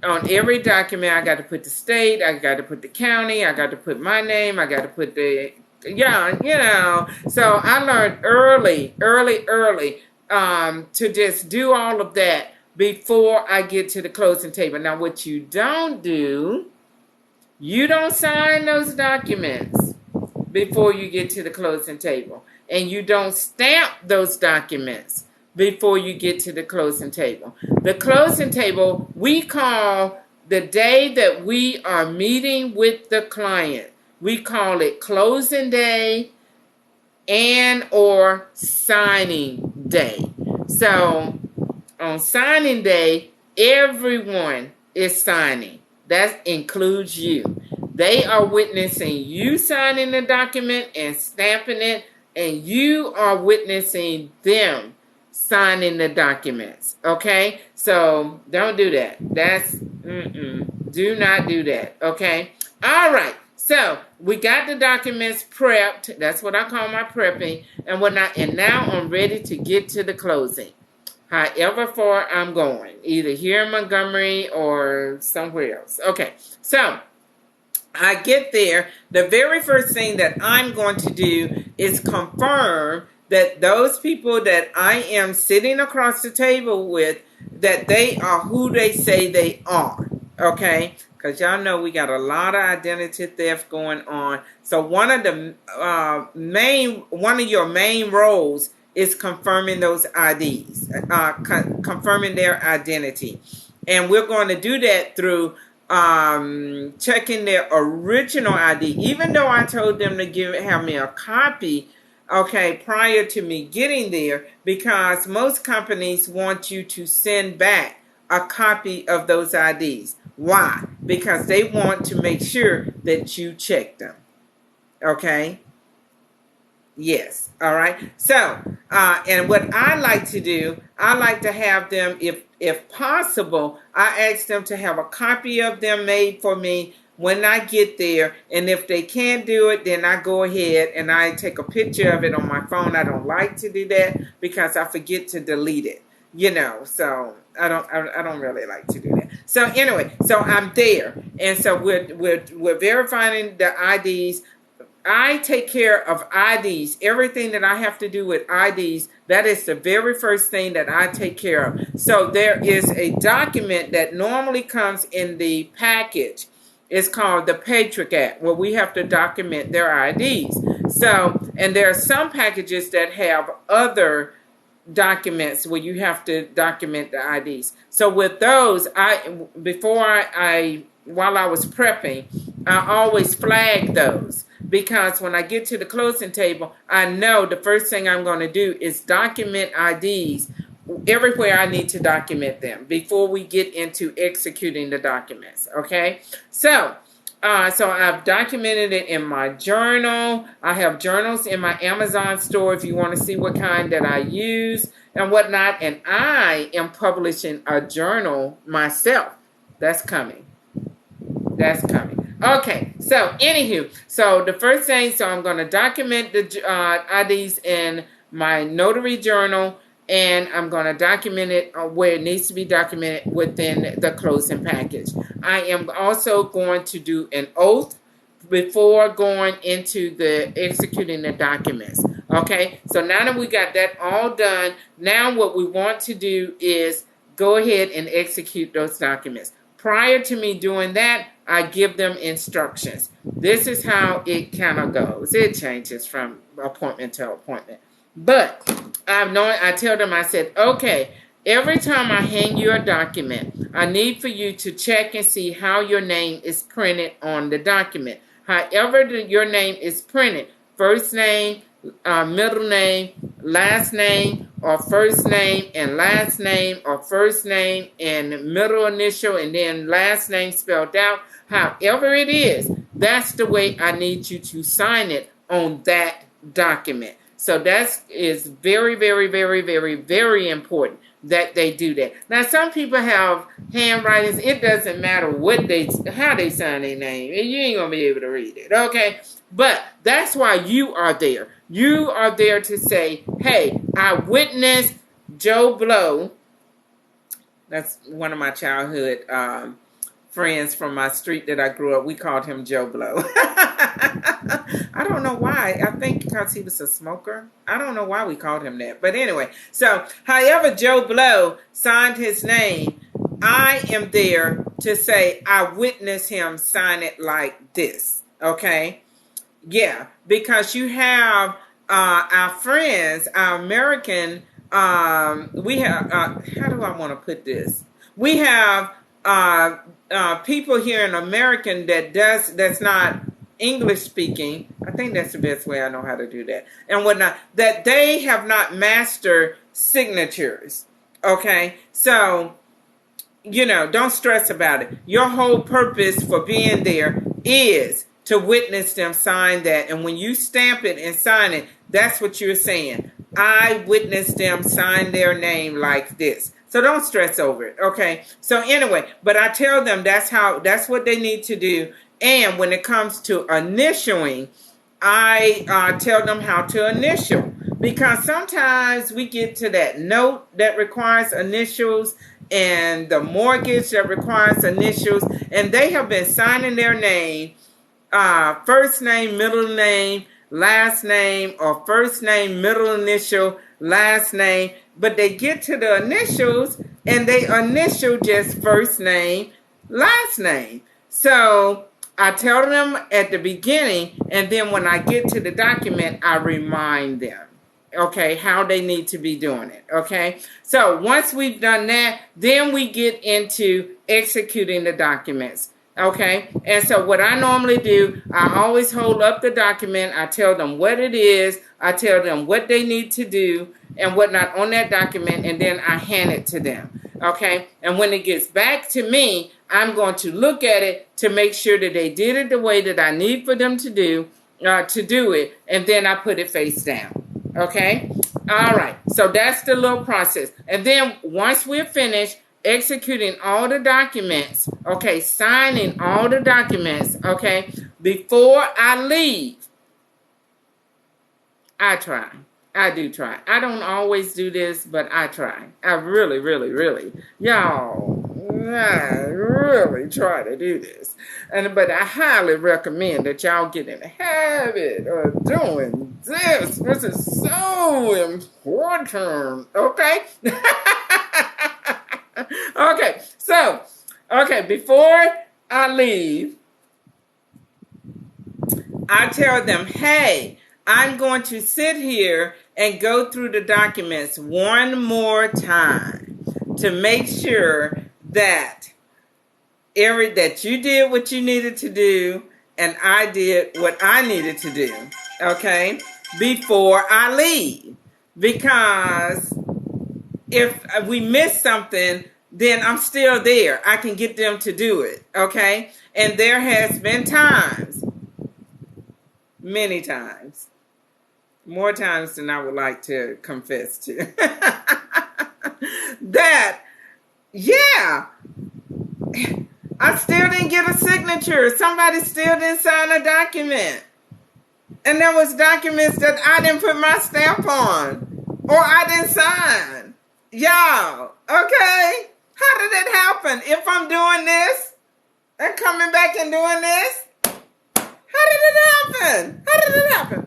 on every document. I got to put the state, I got to put the county, I got to put my name, I got to put the, So I learned early, to just do all of that before I get to the closing table. Now, what you don't do, you don't sign those documents before you get to the closing table. And you don't stamp those documents before you get to the closing table. The closing table, we call the day that we are meeting with the client. We call it closing day and or signing day. So on signing day, everyone is signing. That includes you. They are witnessing you signing the document and stamping it, and you are witnessing them signing the documents. Okay? So don't do that. Do not do that. Okay? All right. So we got the documents prepped. That's what I call my prepping and whatnot. And now I'm ready to get to the closing. However far I'm going, either here in Montgomery or somewhere else. Okay, so I get there. The very first thing that I'm going to do is confirm that those people that I am sitting across the table with, that they are who they say they are. Okay, because y'all know we got a lot of identity theft going on. So one of your main roles is confirming those IDs, confirming their identity. And we're going to do that through checking their original ID, even though I told them to have me a copy, okay, prior to me getting there, because most companies want you to send back a copy of those IDs. Why? Because they want to make sure that you check them. Okay? Yes. All right. So, and what I like to do, I like to have them, if possible, I ask them to have a copy of them made for me when I get there. And if they can't do it, then I go ahead and I take a picture of it on my phone. I don't like to do that because I forget to delete it. So I don't really like to do that. So anyway, so I'm there, and so we're verifying the IDs. I take care of IDs. Everything that I have to do with IDs, that is the very first thing that I take care of. So there is a document that normally comes in the package. It's called the Patriot Act, where we have to document their IDs. So, and there are some packages that have other documents where you have to document the IDs. So with those, while I was prepping, I always flag those, because when I get to the closing table, I know the first thing I'm going to do is document IDs everywhere I need to document them before we get into executing the documents. Okay, so I've documented it in my journal. I have journals in my Amazon store if you want to see what kind that I use and whatnot. And I am publishing a journal myself. That's coming. That's coming. Okay, so anywho, so the first thing, so I'm going to document the IDs in my notary journal, and I'm going to document it where it needs to be documented within the closing package. I am also going to do an oath before going into the executing the documents. Okay, so now that we got that all done, now what we want to do is go ahead and execute those documents. Prior to me doing that, I give them instructions. This is how it kind of goes. It changes from appointment to appointment. But I tell them, I said, okay, every time I hand you a document, I need for you to check and see how your name is printed on the document. However your name is printed, first name, middle name, last name, or first name and last name, or first name and middle initial and then last name spelled out. However it is, that's the way I need you to sign it on that document. So that is very, very, very, very, very important that they do that. Now, some people have handwritings. It doesn't matter how they sign their name. You ain't going to be able to read it, okay? But that's why you are there. You are there to say, hey, I witnessed Joe Blow. That's one of my childhood friends from my street that I grew up. We called him Joe Blow. I don't know why. I think because he was a smoker. I don't know why we called him that. But anyway, so however Joe Blow signed his name, I am there to say I witnessed him sign it like this. Okay? Yeah, because you have our friends, our American, we have, how do I want to put this? We have people here in American that's not English speaking. I think that's the best way I know how to do that. And whatnot, that they have not mastered signatures. Okay? So, don't stress about it. Your whole purpose for being there is to witness them sign that. And when you stamp it and sign it, that's what you're saying. I witnessed them sign their name like this. So don't stress over it, okay? So anyway, but I tell them that's what they need to do. And when it comes to initialing, I tell them how to initial. Because sometimes we get to that note that requires initials and the mortgage that requires initials. And they have been signing their name, first name, middle name, last name, or first name, middle initial, last name. But they get to the initials and they initial just first name, last name. So I tell them at the beginning, and then when I get to the document, I remind them, okay, how they need to be doing it, okay? So once we've done that, then we get into executing the documents. Okay, and so what I normally do, I always hold up the document. I tell them what it is. I tell them what they need to do and whatnot on that document, and then I hand it to them. Okay, and when it gets back to me, I'm going to look at it to make sure that they did it the way that I need for them to do it, and then I put it face down. Okay, all right. So that's the little process, and then once we're finished executing all the documents, okay, signing all the documents, okay, before I leave, I try. I do try. I don't always do this, but I try. I really, really, really, y'all, I really try to do this. But I highly recommend that y'all get in the habit of doing this. This is so important, okay? Okay, before I leave, I tell them, hey, I'm going to sit here and go through the documents one more time to make sure that that you did what you needed to do and I did what I needed to do, okay, before I leave. Because if we miss something, then I'm still there. I can get them to do it, okay? And there has been times, many times, more times than I would like to confess to, that, yeah, I still didn't get a signature. Somebody still didn't sign a document. And there was documents that I didn't put my stamp on or I didn't sign. Y'all, okay? How did it happen? If I'm doing this and coming back and doing this, how did it happen? How did it happen?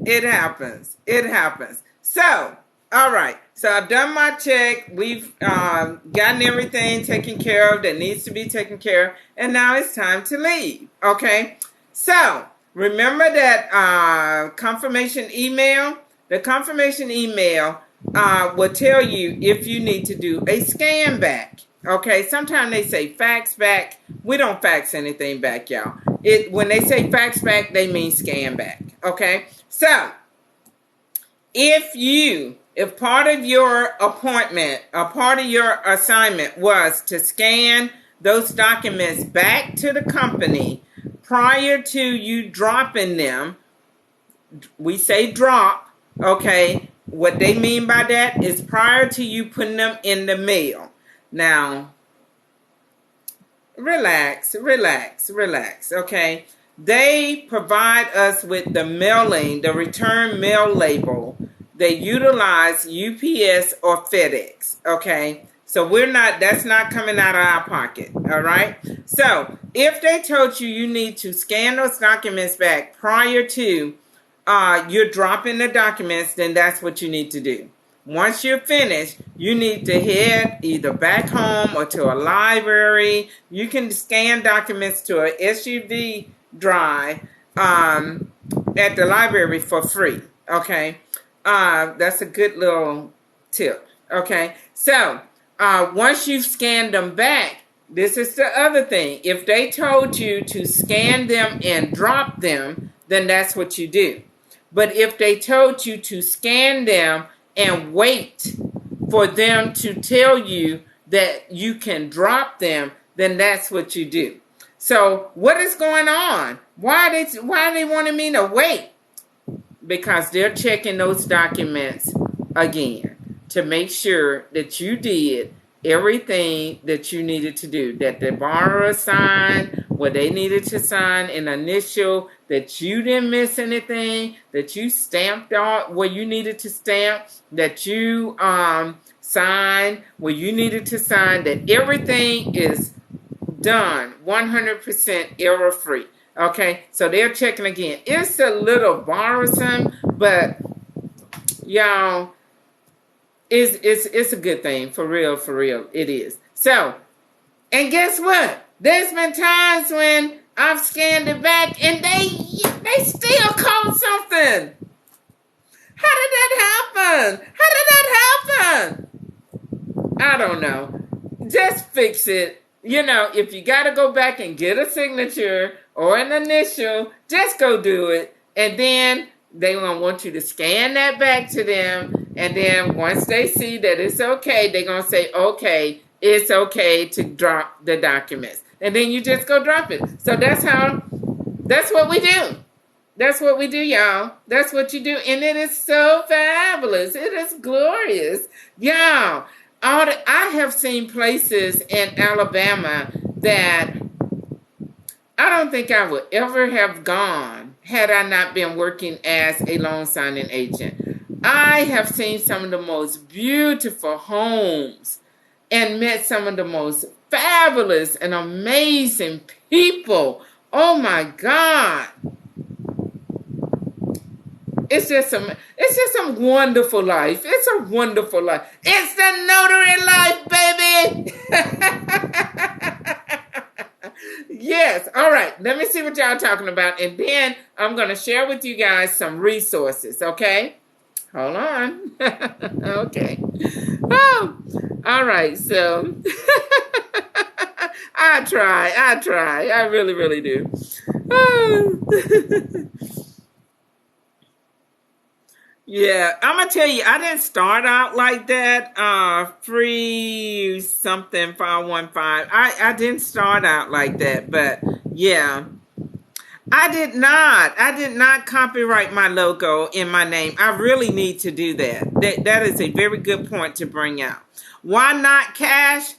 It happens. It happens. So, all right. So I've done my check. We've gotten everything taken care of that needs to be taken care of. And now it's time to leave. Okay? So, remember that confirmation email? The confirmation email will tell you if you need to do a scan back. Okay, sometimes they say fax back. We don't fax anything back, y'all. When they say fax back, they mean scan back. Okay, so if part of your appointment, a part of your assignment was to scan those documents back to the company prior to you dropping them, we say drop, okay? What they mean by that is prior to you putting them in the mail. Now, relax, okay? They provide us with the mailing, the return mail label. They utilize UPS or FedEx, okay? So that's not coming out of our pocket, all right? So if they told you you need to scan those documents back prior to you're dropping the documents, then that's what you need to do. Once you're finished, you need to head either back home or to a library. You can scan documents to a SUV drive at the library for free, okay? That's a good little tip, okay? So, once you've scanned them back, this is the other thing. If they told you to scan them and drop them, then that's what you do. But if they told you to scan them and wait for them to tell you that you can drop them, then that's what you do. So what is going on? Why are they wanting me to wait? Because they're checking those documents again to make sure that you did everything that you needed to do, that the borrower signed what they needed to sign, an initial, that you didn't miss anything, that you stamped out where you needed to stamp, that you signed where you needed to sign, that everything is done 100% error-free. Okay, so they're checking again. It's a little bothersome, but y'all, it's a good thing, for real, it is. So, and guess what? There's been times when I've scanned it back and they still caught something. How did that happen? I don't know. Just fix it. if you got to go back and get a signature or an initial, just go do it. And then they going to want you to scan that back to them. And then once they see that it's okay, they're going to say, okay, it's okay to drop the documents. And then you just go drop it. So that's what we do. That's what we do, y'all. That's what you do. And it is so fabulous. It is glorious. Y'all, I have seen places in Alabama that I don't think I would ever have gone had I not been working as a loan signing agent. I have seen some of the most beautiful homes and met some of the most fabulous and amazing people. Oh my God. It's just a wonderful life. It's a wonderful life. It's the notary life, baby. Yes. All right. Let me see what y'all talking about. And then I'm going to share with you guys some resources. Okay. Hold on. Okay. Oh, all right. So I try. I really, really do. Oh. Yeah, I'm gonna tell you, I didn't start out like that. Free something 515. I didn't start out like that, but yeah, I did not copyright my logo in my name. I really need to do that. That is a very good point to bring out. Why not cash,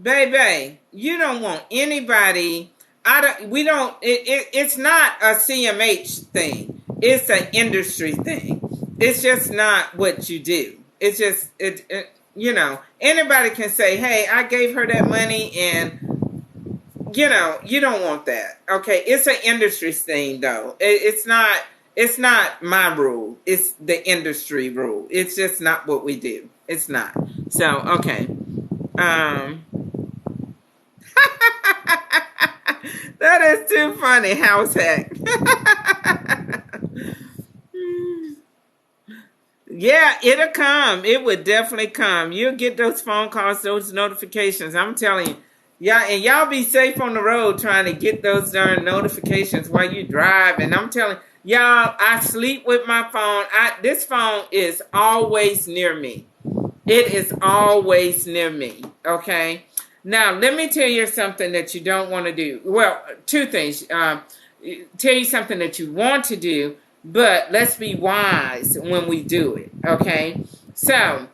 baby? You don't want anybody. It's not a CMH thing. It's an industry thing. It's just not what you do. It's just, anybody can say, hey, I gave her that money and, you don't want that. Okay. It's an industry thing though. It's not my rule. It's the industry rule. It's just not what we do. It's not. So, okay. That is too funny, house hack. Yeah, it'll come. It would definitely come. You'll get those phone calls, those notifications. I'm telling you. Yeah, and y'all be safe on the road trying to get those darn notifications while you drive. And I'm telling y'all, I sleep with my phone. This phone is always near me. It is always near me. Okay? Now, let me tell you something that you don't want to do. Well, two things. Tell you something that you want to do. But let's be wise when we do it, okay? So,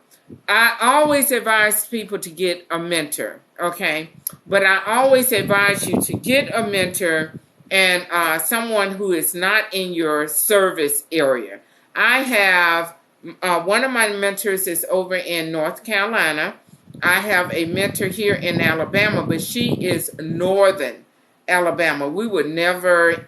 I always advise people to get a mentor, okay? But I always advise you to get a mentor and someone who is not in your service area. I have, one of my mentors is over in North Carolina. I have a mentor here in Alabama, but she is Northern Alabama. We would never...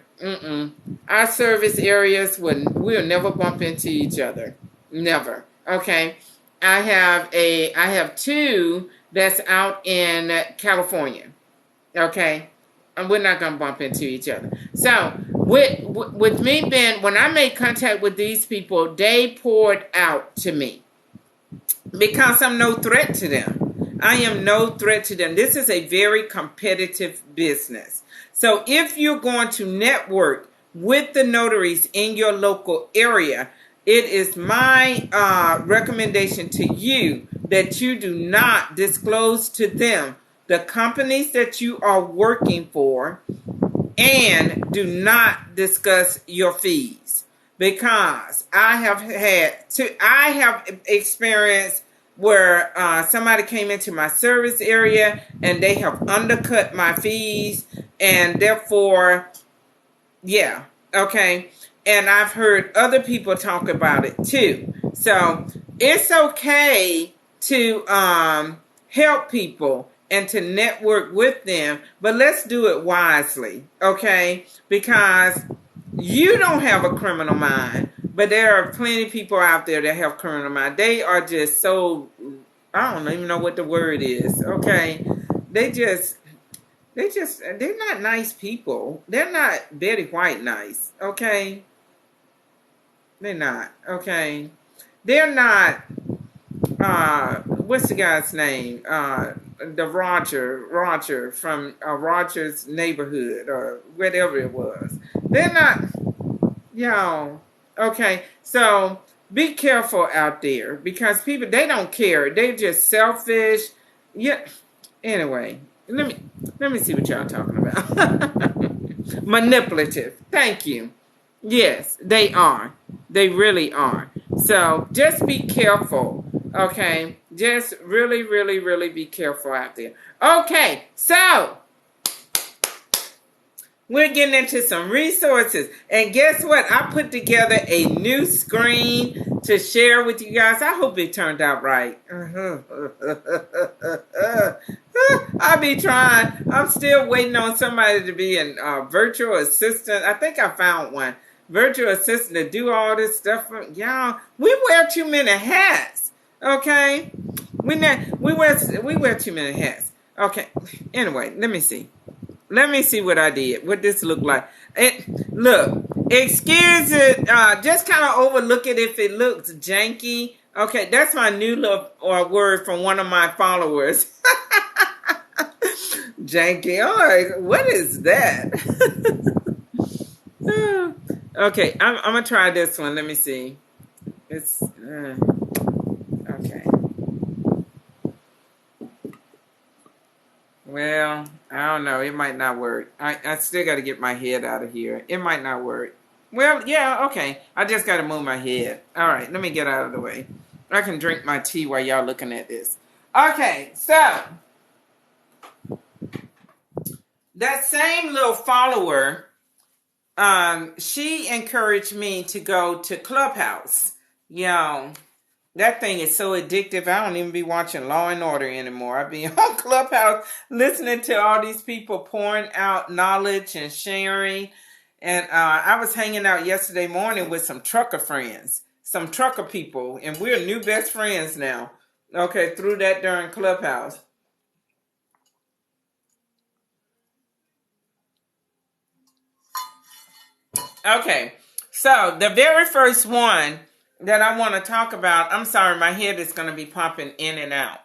Our service areas we'll never bump into each other. Never. Okay. I have two that's out in California. Okay. And we're not gonna bump into each other. So with me being, when I made contact with these people, they poured out to me because I'm no threat to them. I am no threat to them. This is a very competitive business. So if you're going to network with the notaries in your local area, it is my recommendation to you that you do not disclose to them the companies that you are working for and do not discuss your fees. Because I have experienced where somebody came into my service area and they have undercut my fees, and therefore, yeah, okay. And I've heard other people talk about it too. So it's okay to help people and to network with them, but let's do it wisely, okay? Because you don't have a criminal mind, but there are plenty of people out there that have criminal mind. They are just so, I don't even know what the word is, okay? They're not nice people. They're not Betty White nice, okay? They're not, okay? They're not what's the guy's name? The Roger from Roger's neighborhood or whatever it was. They're not, y'all. Okay, so be careful out there because people, they don't care. They're just selfish. Yeah. Anyway, let me see what y'all talking about. Manipulative. Thank you. Yes, they are. They really are. So just be careful. Okay, just really, really, really be careful out there. Okay, so we're getting into some resources. And guess what? I put together a new screen to share with you guys. I hope it turned out right. I'll be trying. I'm still waiting on somebody to be a virtual assistant. I think I found one. Virtual assistant to do all this stuff for y'all. We wear too many hats. Okay? We wear too many hats. Okay. Anyway, let me see. Let me see what I did. What this look like. Look, excuse it. Just kind of overlook it if it looks janky. Okay, that's my new little word from one of my followers. Janky. I'm like, what is that? Okay, I'm gonna try this one. Let me see. It's okay. Well, I don't know. It might not work. I still got to get my head out of here. It might not work. Well, yeah, okay. I just got to move my head. All right, let me get out of the way. I can drink my tea while y'all looking at this. Okay, so that same little follower, she encouraged me to go to Clubhouse. Yo, that thing is so addictive. I don't even be watching Law and Order anymore. I be on Clubhouse listening to all these people pouring out knowledge and sharing. And I was hanging out yesterday morning with some trucker friends, some trucker people, and we're new best friends now. Okay, through that darn Clubhouse. Okay, so the very first one that I want to talk about, I'm sorry, my head is going to be popping in and out.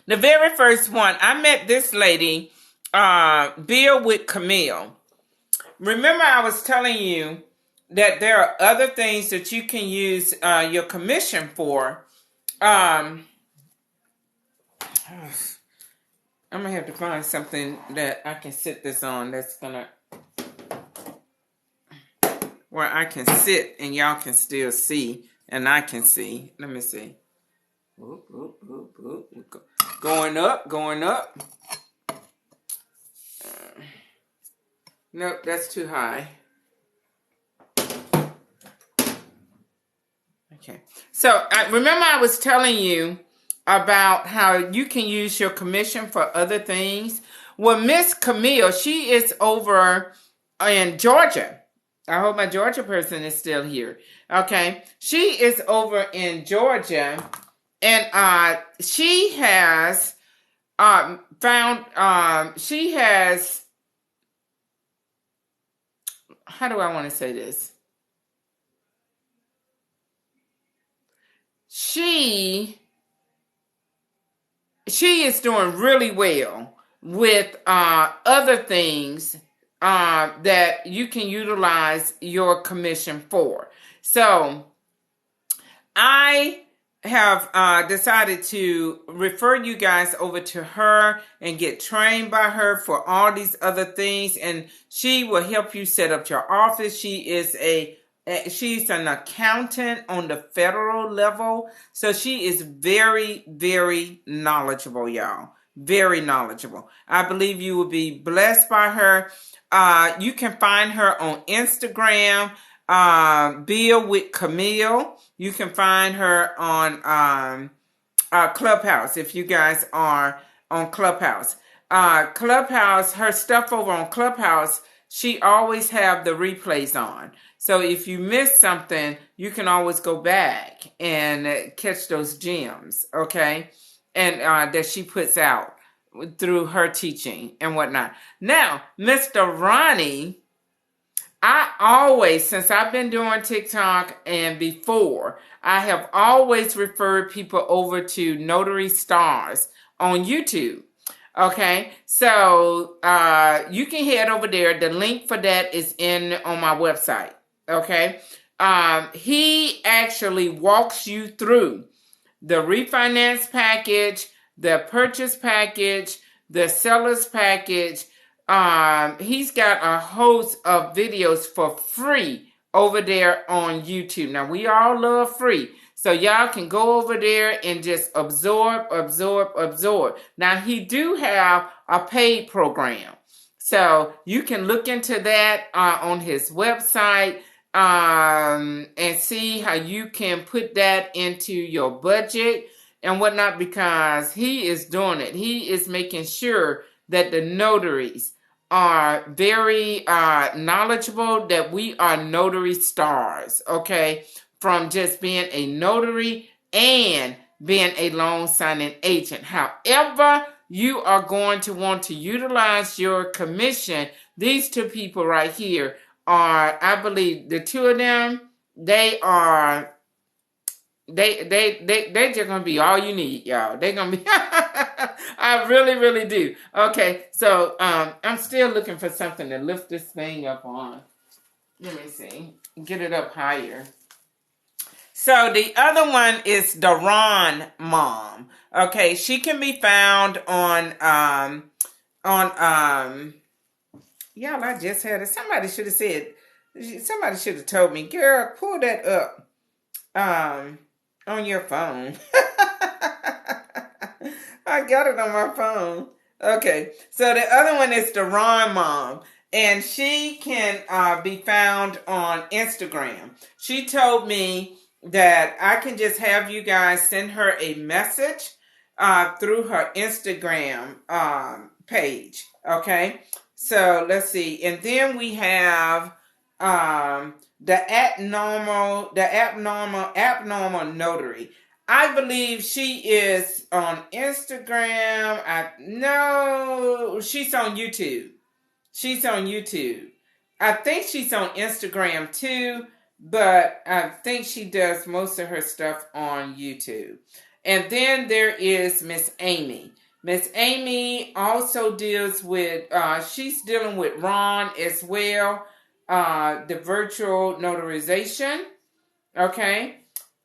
The very first one, I met this lady, Bill with Camille. Remember I was telling you that there are other things that you can use your commission for. I'm going to have to find something that I can sit this on that's going to, where I can sit and y'all can still see and I can see. Let me see. Oop, oop, oop, oop. Going up, going up. Nope, that's too high. Okay. So, remember I was telling you about how you can use your commission for other things? Well, Miss Camille, she is over in Georgia. I hope my Georgia person is still here. Okay. She is over in Georgia. And she has she has, how do I want to say this? She is doing really well with other things that you can utilize your commission for. So I have decided to refer you guys over to her and get trained by her for all these other things, and she will help you set up your office. She's an accountant on the federal level, so she is very, very knowledgeable, y'all. Very knowledgeable. I believe you will be blessed by her. You can find her on Instagram, Bill with Camille. You can find her on Clubhouse if you guys are on Clubhouse. Clubhouse, her stuff over on Clubhouse, she always have the replays on. So if you miss something, you can always go back and catch those gems, okay? And that she puts out through her teaching and whatnot. Now, Mr. Ronnie, I always, since I've been doing TikTok and before, I have always referred people over to Notary Stars on YouTube. Okay, so you can head over there. The link for that is on my website. Okay, he actually walks you through the refinance package, the purchase package, the seller's package. He's got a host of videos for free over there on YouTube. Now, we all love free. So y'all can go over there and just absorb. Now, he do have a paid program. So you can look into that on his website and see how you can put that into your budget and whatnot, because he is doing it. He is making sure that the notaries are very knowledgeable, that we are notary stars, okay? From just being a notary and being a loan signing agent. However, you are going to want to utilize your commission. These two people right here are, I believe, the two of them, they're just gonna be all you need, y'all. They're gonna be I really do. Okay, so I'm still looking for something to lift this thing up on. Let me see. Get it up higher. So the other one is the Ron Mom. Okay, she can be found on y'all, I just had it. Somebody should have told me, girl, pull that up on your phone. I got it on my phone. Okay, so the other one is the Ron Mom, and she can be found on Instagram. She told me that I can just have you guys send her a message through her Instagram page. Okay, so let's see, and then we have the abnormal notary. I believe she is on Instagram. No, she's on YouTube. I think she's on Instagram too, but I think she does most of her stuff on YouTube. And then there is Miss Amy. Miss Amy also deals with, she's dealing with Ron as well, the virtual notarization. Okay.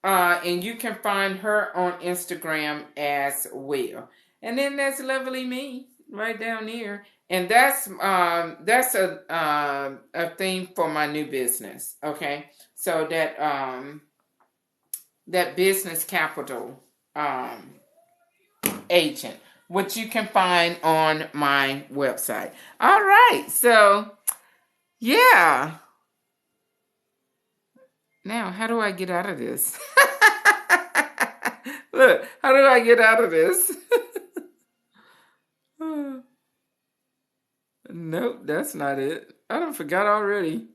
And you can find her on Instagram as well. And then that's lovely me right down here. And that's a thing for my new business. Okay. So that business capital agent, which you can find on my website. All right. So yeah. Now, how do I get out of this? Look, how do I get out of this? Nope, that's not it. I done forgot already.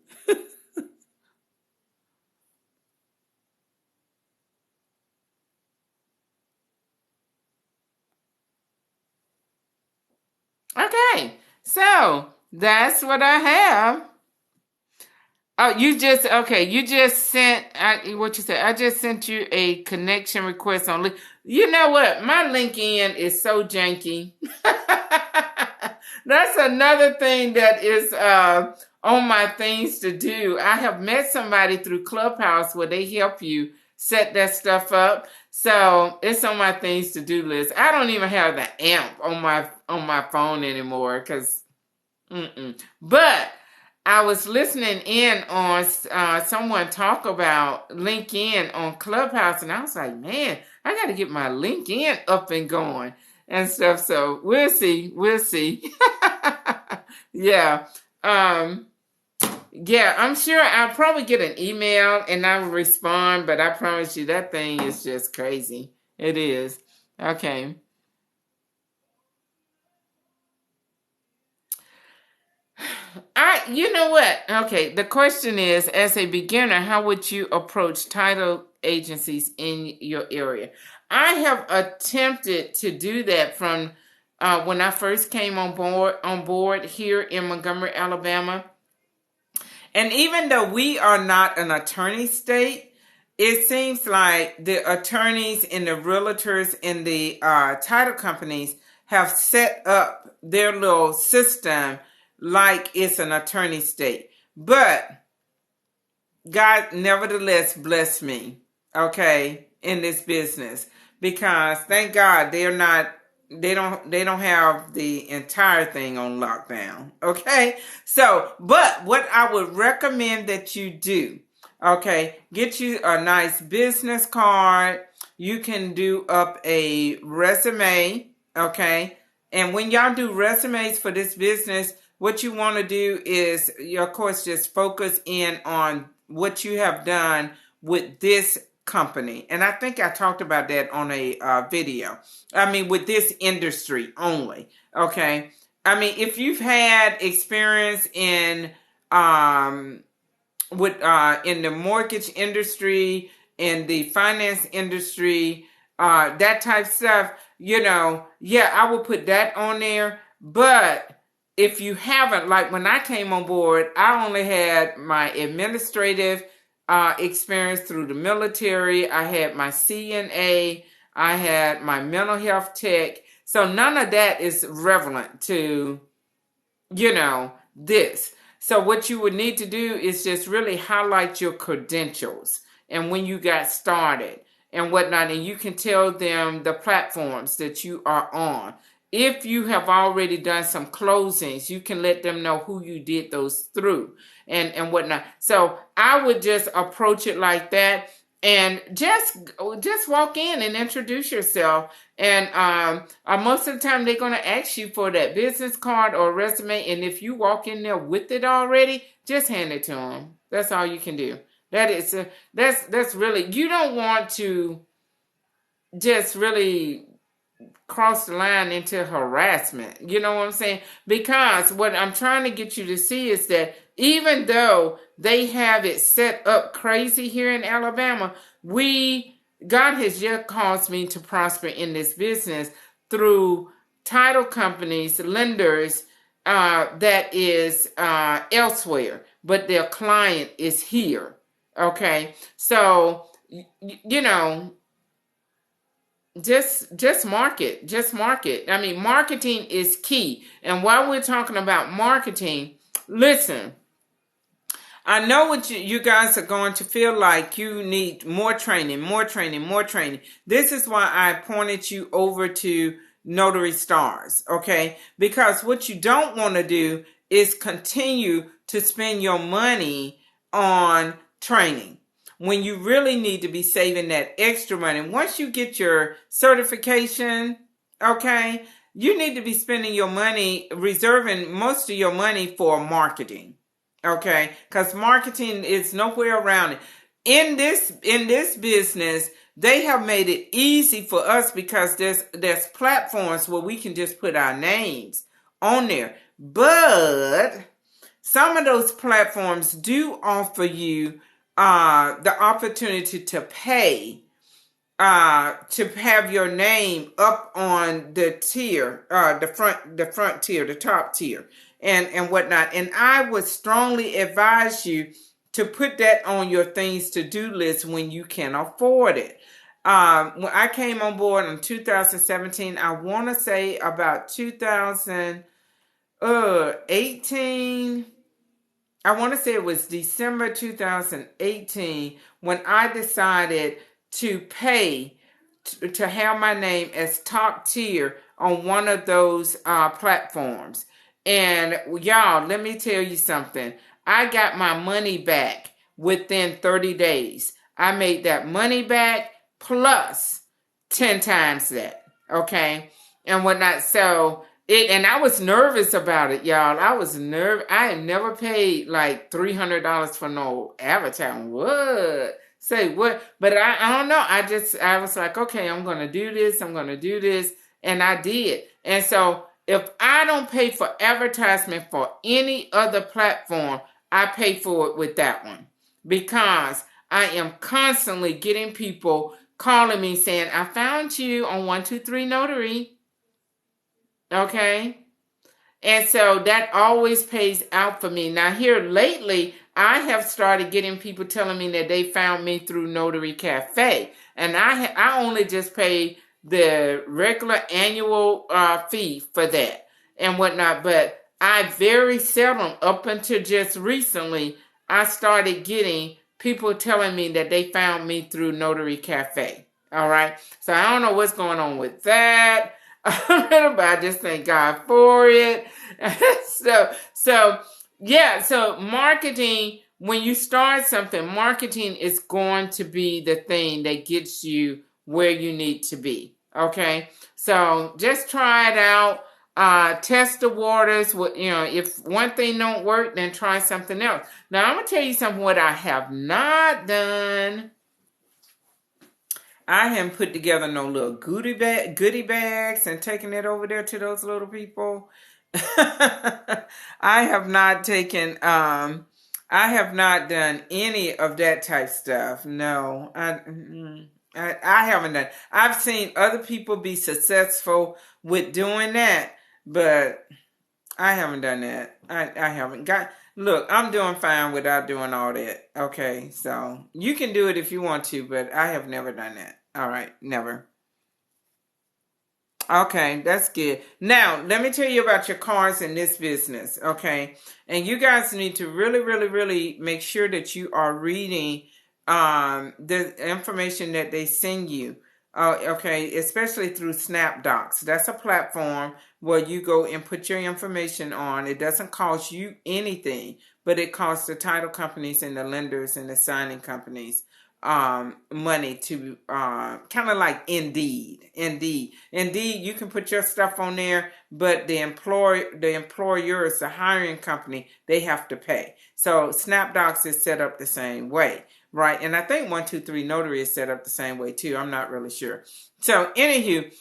Okay, so that's what I have. Oh, you just sent, what you said, I just sent you a connection request on, you know what, my LinkedIn is so janky. That's another thing that is on my things to do. I have met somebody through Clubhouse where they help you set that stuff up. So it's on my things to do list. I don't even have the amp on my phone anymore because, but I was listening in on someone talk about LinkedIn on Clubhouse, and I was like, man, I got to get my LinkedIn up and going and stuff. So we'll see. Yeah. Yeah, I'm sure I'll probably get an email and I will respond, but I promise you that thing is just crazy. It is. Okay. You know what? Okay, the question is, as a beginner, how would you approach title agencies in your area? I have attempted to do that from when I first came on board here in Montgomery, Alabama. And even though we are not an attorney state, it seems like the attorneys and the realtors and the title companies have set up their little system like it's an attorney state. But God nevertheless blessed me, okay, in this business, because thank God they don't have the entire thing on lockdown, okay? So, but what I would recommend that you do, okay, get you a nice business card. You can do up a resume, okay? And when y'all do resumes for this business, what you want to do is, of course, just focus in on what you have done with this company. And I think I talked about that on a video. I mean, with this industry only. Okay. I mean, if you've had experience in in the mortgage industry, in the finance industry, that type of stuff, yeah, I would put that on there. But if you haven't, like when I came on board, I only had my administrative experience through the military. I had my CNA. I had my mental health tech. So none of that is relevant to, this. So what you would need to do is just really highlight your credentials and when you got started and whatnot. And you can tell them the platforms that you are on. If you have already done some closings, you can let them know who you did those through and whatnot. So I would just approach it like that and just walk in and introduce yourself. And most of the time they're going to ask you for that business card or resume. And if you walk in there with it already, just hand it to them. That's all you can do. That's really, you don't want to just really cross the line into harassment. You know what I'm saying? Because what I'm trying to get you to see is that even though they have it set up crazy here in Alabama, God has just caused me to prosper in this business through title companies, lenders, that is elsewhere, but their client is here. Okay. So, just market. I mean, marketing is key. And while we're talking about marketing, listen, I know what you guys are going to feel like you need more training. This is why I pointed you over to Notary Stars, okay? Because what you don't want to do is continue to spend your money on training when you really need to be saving that extra money. Once you get your certification, okay, you need to be spending your money, reserving most of your money for marketing, okay? Because marketing is nowhere around it. In this business, they have made it easy for us because there's platforms where we can just put our names on there. But some of those platforms do offer you the opportunity to pay to have your name up on the tier, the front tier, the top tier, and whatnot. And I would strongly advise you to put that on your things to do list when you can afford it. When I came on board in 2017, I want to say about 2018. I want to say it was December 2018 when I decided to pay to have my name as top tier on one of those platforms. And y'all, let me tell you something. I got my money back within 30 days. I made that money back plus 10 times that, okay? And whatnot. So and I was nervous about it, y'all. I was nervous. I had never paid like $300 for no advertising. What? Say what? But I don't know. I was like, okay, I'm going to do this. And I did. And so if I don't pay for advertisement for any other platform, I pay for it with that one. Because I am constantly getting people calling me saying, I found you on 123 Notary. Okay. And so that always pays out for me. Now here lately, I have started getting people telling me that they found me through Notary Cafe, and I only just pay the regular annual fee for that and whatnot. But I very seldom, up until just recently, I started getting people telling me that they found me through Notary Cafe. All right, so I don't know what's going on with that. But I just thank God for it. So marketing, when you start something, marketing is going to be the thing that gets you where you need to be. Okay, so just try it out. Test the waters. If one thing don't work, then try something else. Now I'm gonna tell you something. What I have not done. I haven't put together no little goodie bags and taking it over there to those little people. I have not taken. I have not done any of that type stuff. No, I haven't done. I've seen other people be successful with doing that, but I haven't done that. I haven't got. Look, I'm doing fine without doing all that. Okay, so you can do it if you want to, but I have never done that. All right, never. Okay, that's good. Now, let me tell you about your cards in this business, okay? And you guys need to really, really, really make sure that you are reading the information that they send you. Okay, especially through SnapDocs. That's a platform where you go and put your information on. It doesn't cost you anything, but it costs the title companies and the lenders and the signing companies money to kind of like Indeed. You can put your stuff on there, but the employers, the hiring company, they have to pay. So SnapDocs is set up the same way, right? And I think 123 Notary is set up the same way too. I'm not really sure. So anywho,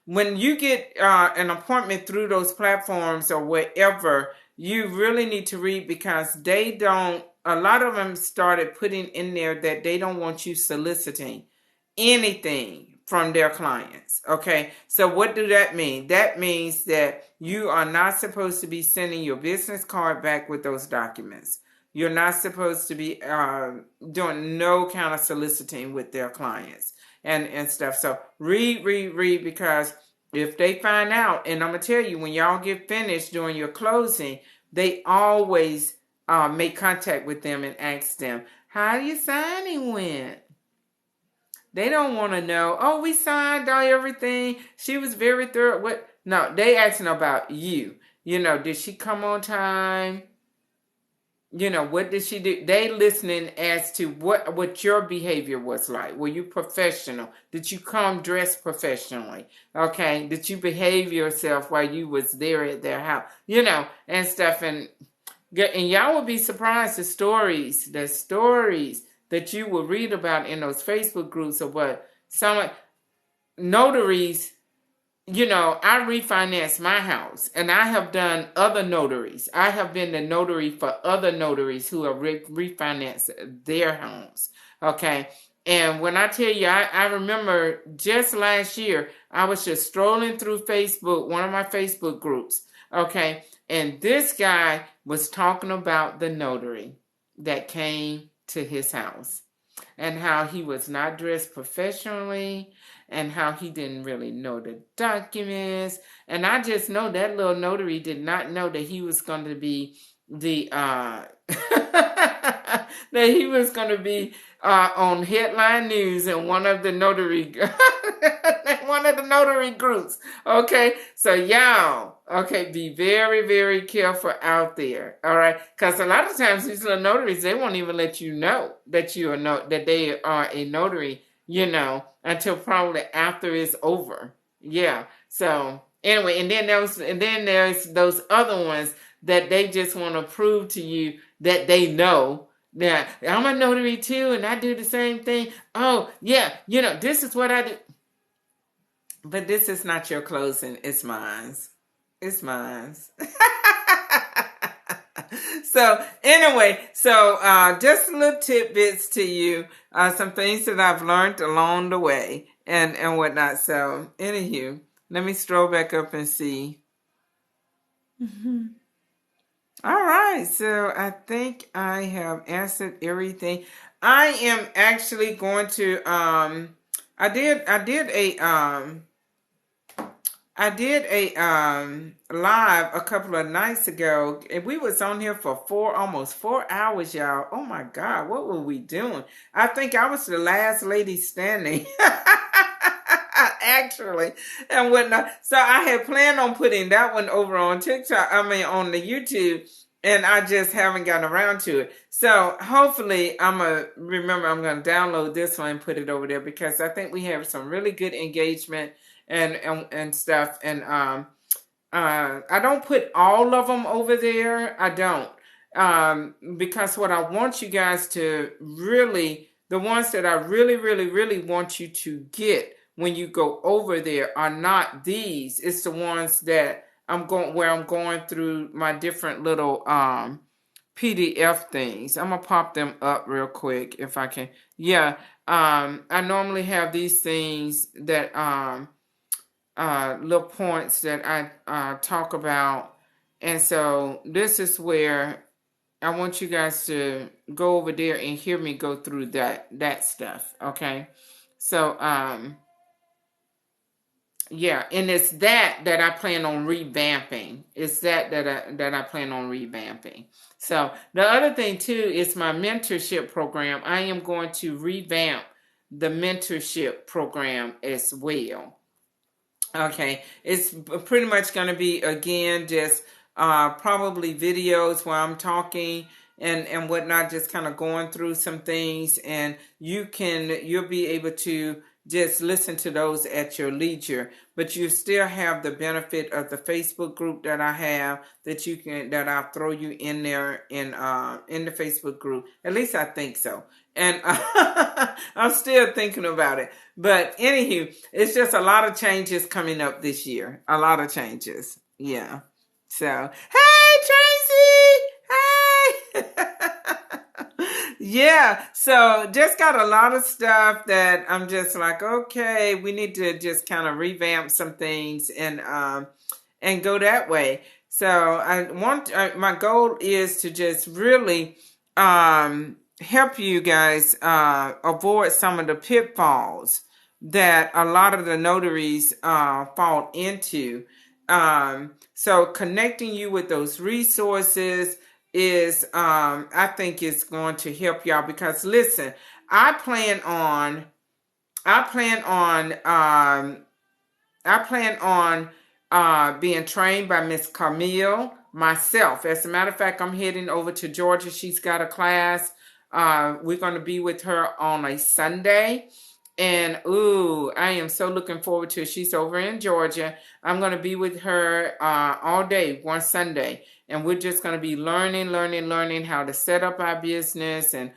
when you get an appointment through those platforms or wherever, you really need to read, because they don't, a lot of them started putting in there that they don't want you soliciting anything from their clients. Okay, so what do that mean? That means that you are not supposed to be sending your business card back with those documents. You're not supposed to be doing no kind of soliciting with their clients and stuff. So read, because if they find out, and I'm going to tell you, when y'all get finished doing your closing, they always make contact with them and ask them, how your signing went? They don't want to know, oh, we signed everything. She was very thorough. What? No, they asking about you. Did she come on time? What did she do? They listening as to what your behavior was like. Were you professional? Did you come dressed professionally? Okay. Did you behave yourself while you was there at their house? And stuff. And y'all would be surprised the stories that you will read about in those Facebook groups of what some notaries. I refinanced my house, and I have done other notaries. I have been the notary for other notaries who have refinanced their homes. Okay. And when I tell you, I remember just last year, I was just strolling through Facebook, one of my Facebook groups. Okay. And this guy was talking about the notary that came to his house and how he was not dressed professionally and how he didn't really know the documents. And I just know that little notary did not know that he was going to be the that he was going to be on headline news in one of the notary groups. Okay, so y'all, okay, be very, very careful out there. All right, because a lot of times these little notaries, they won't even let you know that that they are a notary, until probably after it's over. Yeah. So anyway, and then there's those other ones that they just want to prove to you that they know. Now, I'm a notary too, and I do the same thing. Oh, yeah, this is what I do. But this is not your closing. It's mine. It's mine. So, anyway, just little tidbits to you. Some things that I've learned along the way and whatnot. So, anywho, let me stroll back up and see. All right, so I think I have answered everything. I am actually going to I did a live a couple of nights ago, and we was on here for almost 4 hours, y'all. Oh my God, what were we doing? I think I was the last lady standing. Actually, and whatnot. So I had planned on putting that one over on TikTok, I mean on the YouTube, and I just haven't gotten around to it. So hopefully I'm gonna download this one and put it over there, because I think we have some really good engagement and stuff. And I don't put all of them over there. I don't. Because what I want you guys to really, the ones that I really, really, really want you to get when you go over there are not these. It's the ones that I'm going through my different little PDF things. I'm gonna pop them up real quick if I can. Yeah. I normally have these things that little points that I talk about. And so this is where I want you guys to go over there and hear me go through that stuff. Okay. So yeah, and it's that I plan on revamping. It's that I plan on revamping. So the other thing too is my mentorship program. I am going to revamp the mentorship program as well. Okay, it's pretty much going to be, again, just probably videos where I'm talking and whatnot, just kind of going through some things, and you'll be able to just listen to those at your leisure. But you still have the benefit of the Facebook group that I have, that I'll throw you in there in the Facebook group. At least I think so. And I'm still thinking about it. But anywho, it's just a lot of changes coming up this year. A lot of changes. Yeah. So, hey, Tracy! Hey! Yeah. So, just got a lot of stuff that I'm just like, okay, we need to just kind of revamp some things and go that way. So, my goal is to just really help you guys avoid some of the pitfalls that a lot of the notaries fall into. So connecting you with those resources is, I think, is going to help y'all, because listen, I plan on being trained by Miss Camille myself. As a matter of fact, I'm heading over to Georgia. She's got a class. We're going to be with her on a Sunday. And ooh, I am so looking forward to it. She's over in Georgia. I'm going to be with her all day, one Sunday. And we're just going to be learning how to set up our business and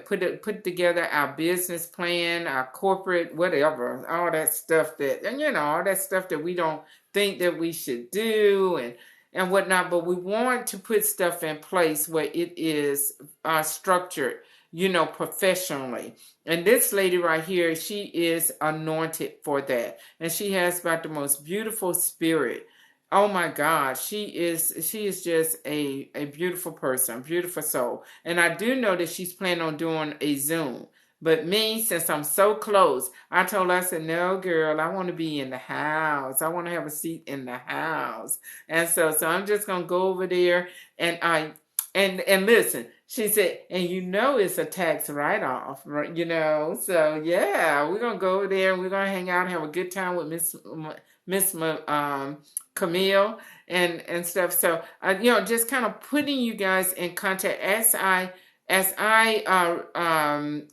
put together our business plan, our corporate, whatever, all that stuff all that stuff that we don't think that we should do and whatnot. But we want to put stuff in place where it is structured, professionally. And this lady right here, she is anointed for that. And she has about the most beautiful spirit. Oh my God, she is just a beautiful person, beautiful soul. And I do know that she's planning on doing a Zoom. But me, since I'm so close, I told her, I said, no, girl, I want to be in the house. I want to have a seat in the house. And so I'm just going to go over there and listen. She said, and it's a tax write-off, right? So yeah, we're going to go over there and we're going to hang out and have a good time with Miss Camille and stuff. So, just kind of putting you guys in contact as I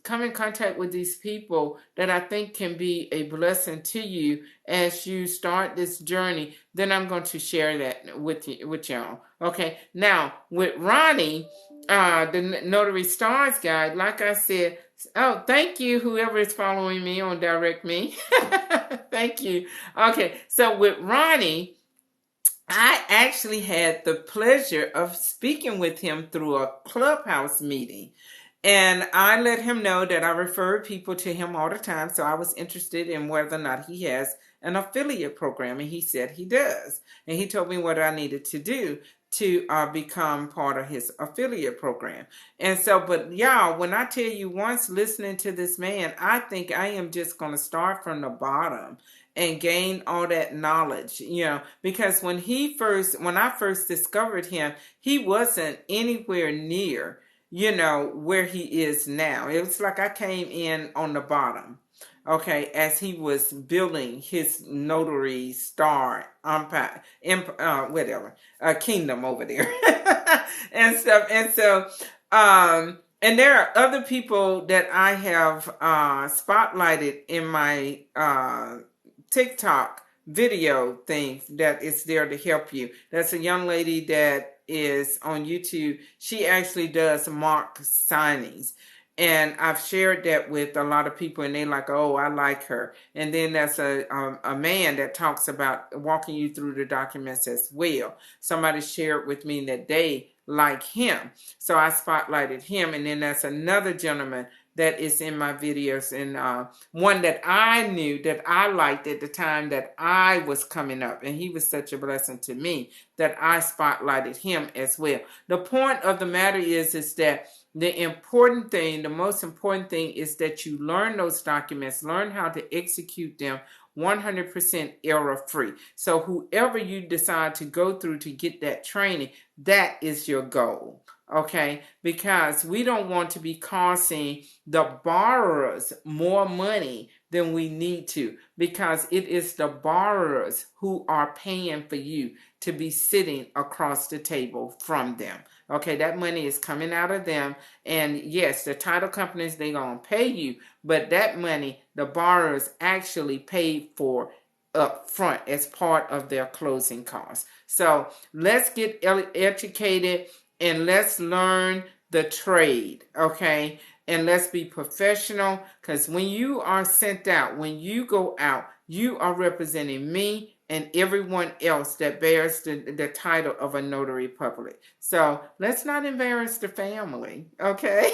come in contact with these people that I think can be a blessing to you as you start this journey. Then I'm going to share that with y'all. Okay. Now with Ronnie, the Notary Stars Guide, like I said, oh, thank you, whoever is following me on Direct Me. Thank you. Okay. So with Ronnie, I actually had the pleasure of speaking with him through a Clubhouse meeting. And I let him know that I refer people to him all the time. So I was interested in whether or not he has an affiliate program. And he said he does. And he told me what I needed to do to become part of his affiliate program. And so, but y'all, when I tell you, once listening to this man, I think I am just going to start from the bottom and gain all that knowledge, because when I first discovered him, he wasn't anywhere near, where he is now. It was like I came in on the bottom. Okay, as he was building his notary star empire, kingdom over there, and stuff. And so, and there are other people that I have spotlighted in my TikTok video thing that is there to help you. That's a young lady that is on YouTube. She actually does mock signings. And I've shared that with a lot of people, and they're like, oh, I like her. And then there's a man that talks about walking you through the documents as well. Somebody shared with me that they like him. So I spotlighted him. And then there's another gentleman that is in my videos, and one that I knew that I liked at the time that I was coming up. And he was such a blessing to me that I spotlighted him as well. The point of the matter is that the most important thing is that you learn those documents, learn how to execute them 100% error-free. So whoever you decide to go through to get that training, that is your goal, okay? Because we don't want to be costing the borrowers more money than we need to, because it is the borrowers who are paying for you to be sitting across the table from them. Okay, that money is coming out of them. And yes, the title companies, they're going to pay you, but that money, the borrowers actually paid for up front as part of their closing costs. So let's get educated and let's learn the trade, okay? And let's be professional, because when you are sent out, when you go out, you are representing me and everyone else that bears the title of a notary public. So let's not embarrass the family, okay?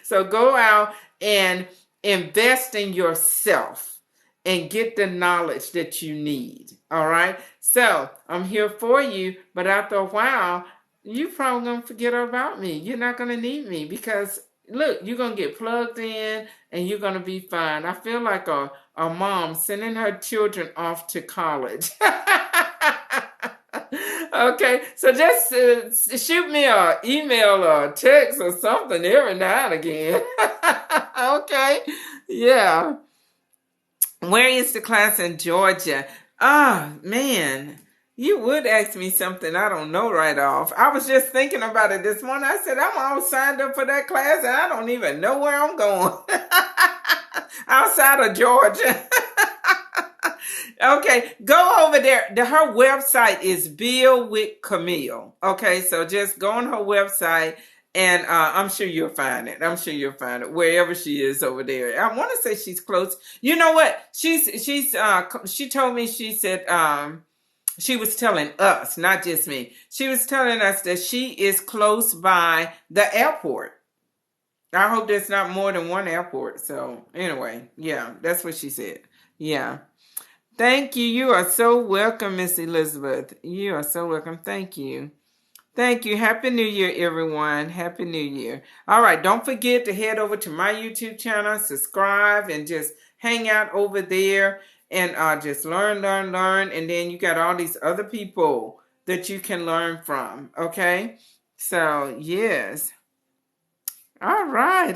So go out and invest in yourself and get the knowledge that you need, all right? So I'm here for you, but after a while, you're probably going to forget about me. You're not going to need me because, look, you're going to get plugged in and you're going to be fine. I feel like a mom sending her children off to college. Okay, so just shoot me an email or a text or something every now and again. Okay, yeah. Where is the class in Georgia? Ah, man. You would ask me something I don't know right off. I was just thinking about it this morning. I said, I'm all signed up for that class and I don't even know where I'm going. Outside of Georgia. Okay, go over there. Her website is Bill with Camille. Okay, so just go on her website and I'm sure you'll find it. I'm sure you'll find it wherever she is over there. I want to say she's close. You know what? She told me, she said, she was telling us, not just me. She was telling us that she is close by the airport. I hope there's not more than one airport. So anyway, yeah, that's what she said. Yeah. Thank you. You are so welcome, Miss Elizabeth. You are so welcome. Thank you. Thank you. Happy New Year, everyone. Happy New Year. All right. Don't forget to head over to my YouTube channel, subscribe, and just hang out over there. And just learn. And then you got all these other people that you can learn from. Okay? So, yes. All right.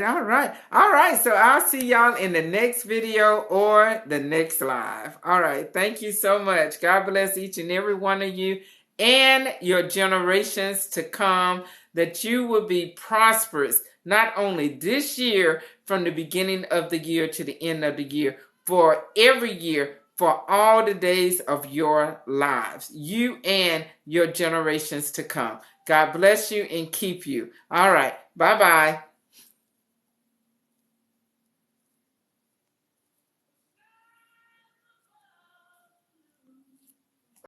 So I'll see y'all in the next video or the next live. All right. Thank you so much. God bless each and every one of you and your generations to come, that you will be prosperous, not only this year from the beginning of the year to the end of the year, for every year, for all the days of your lives, you and your generations to come. God bless you and keep you. All right. Bye-bye.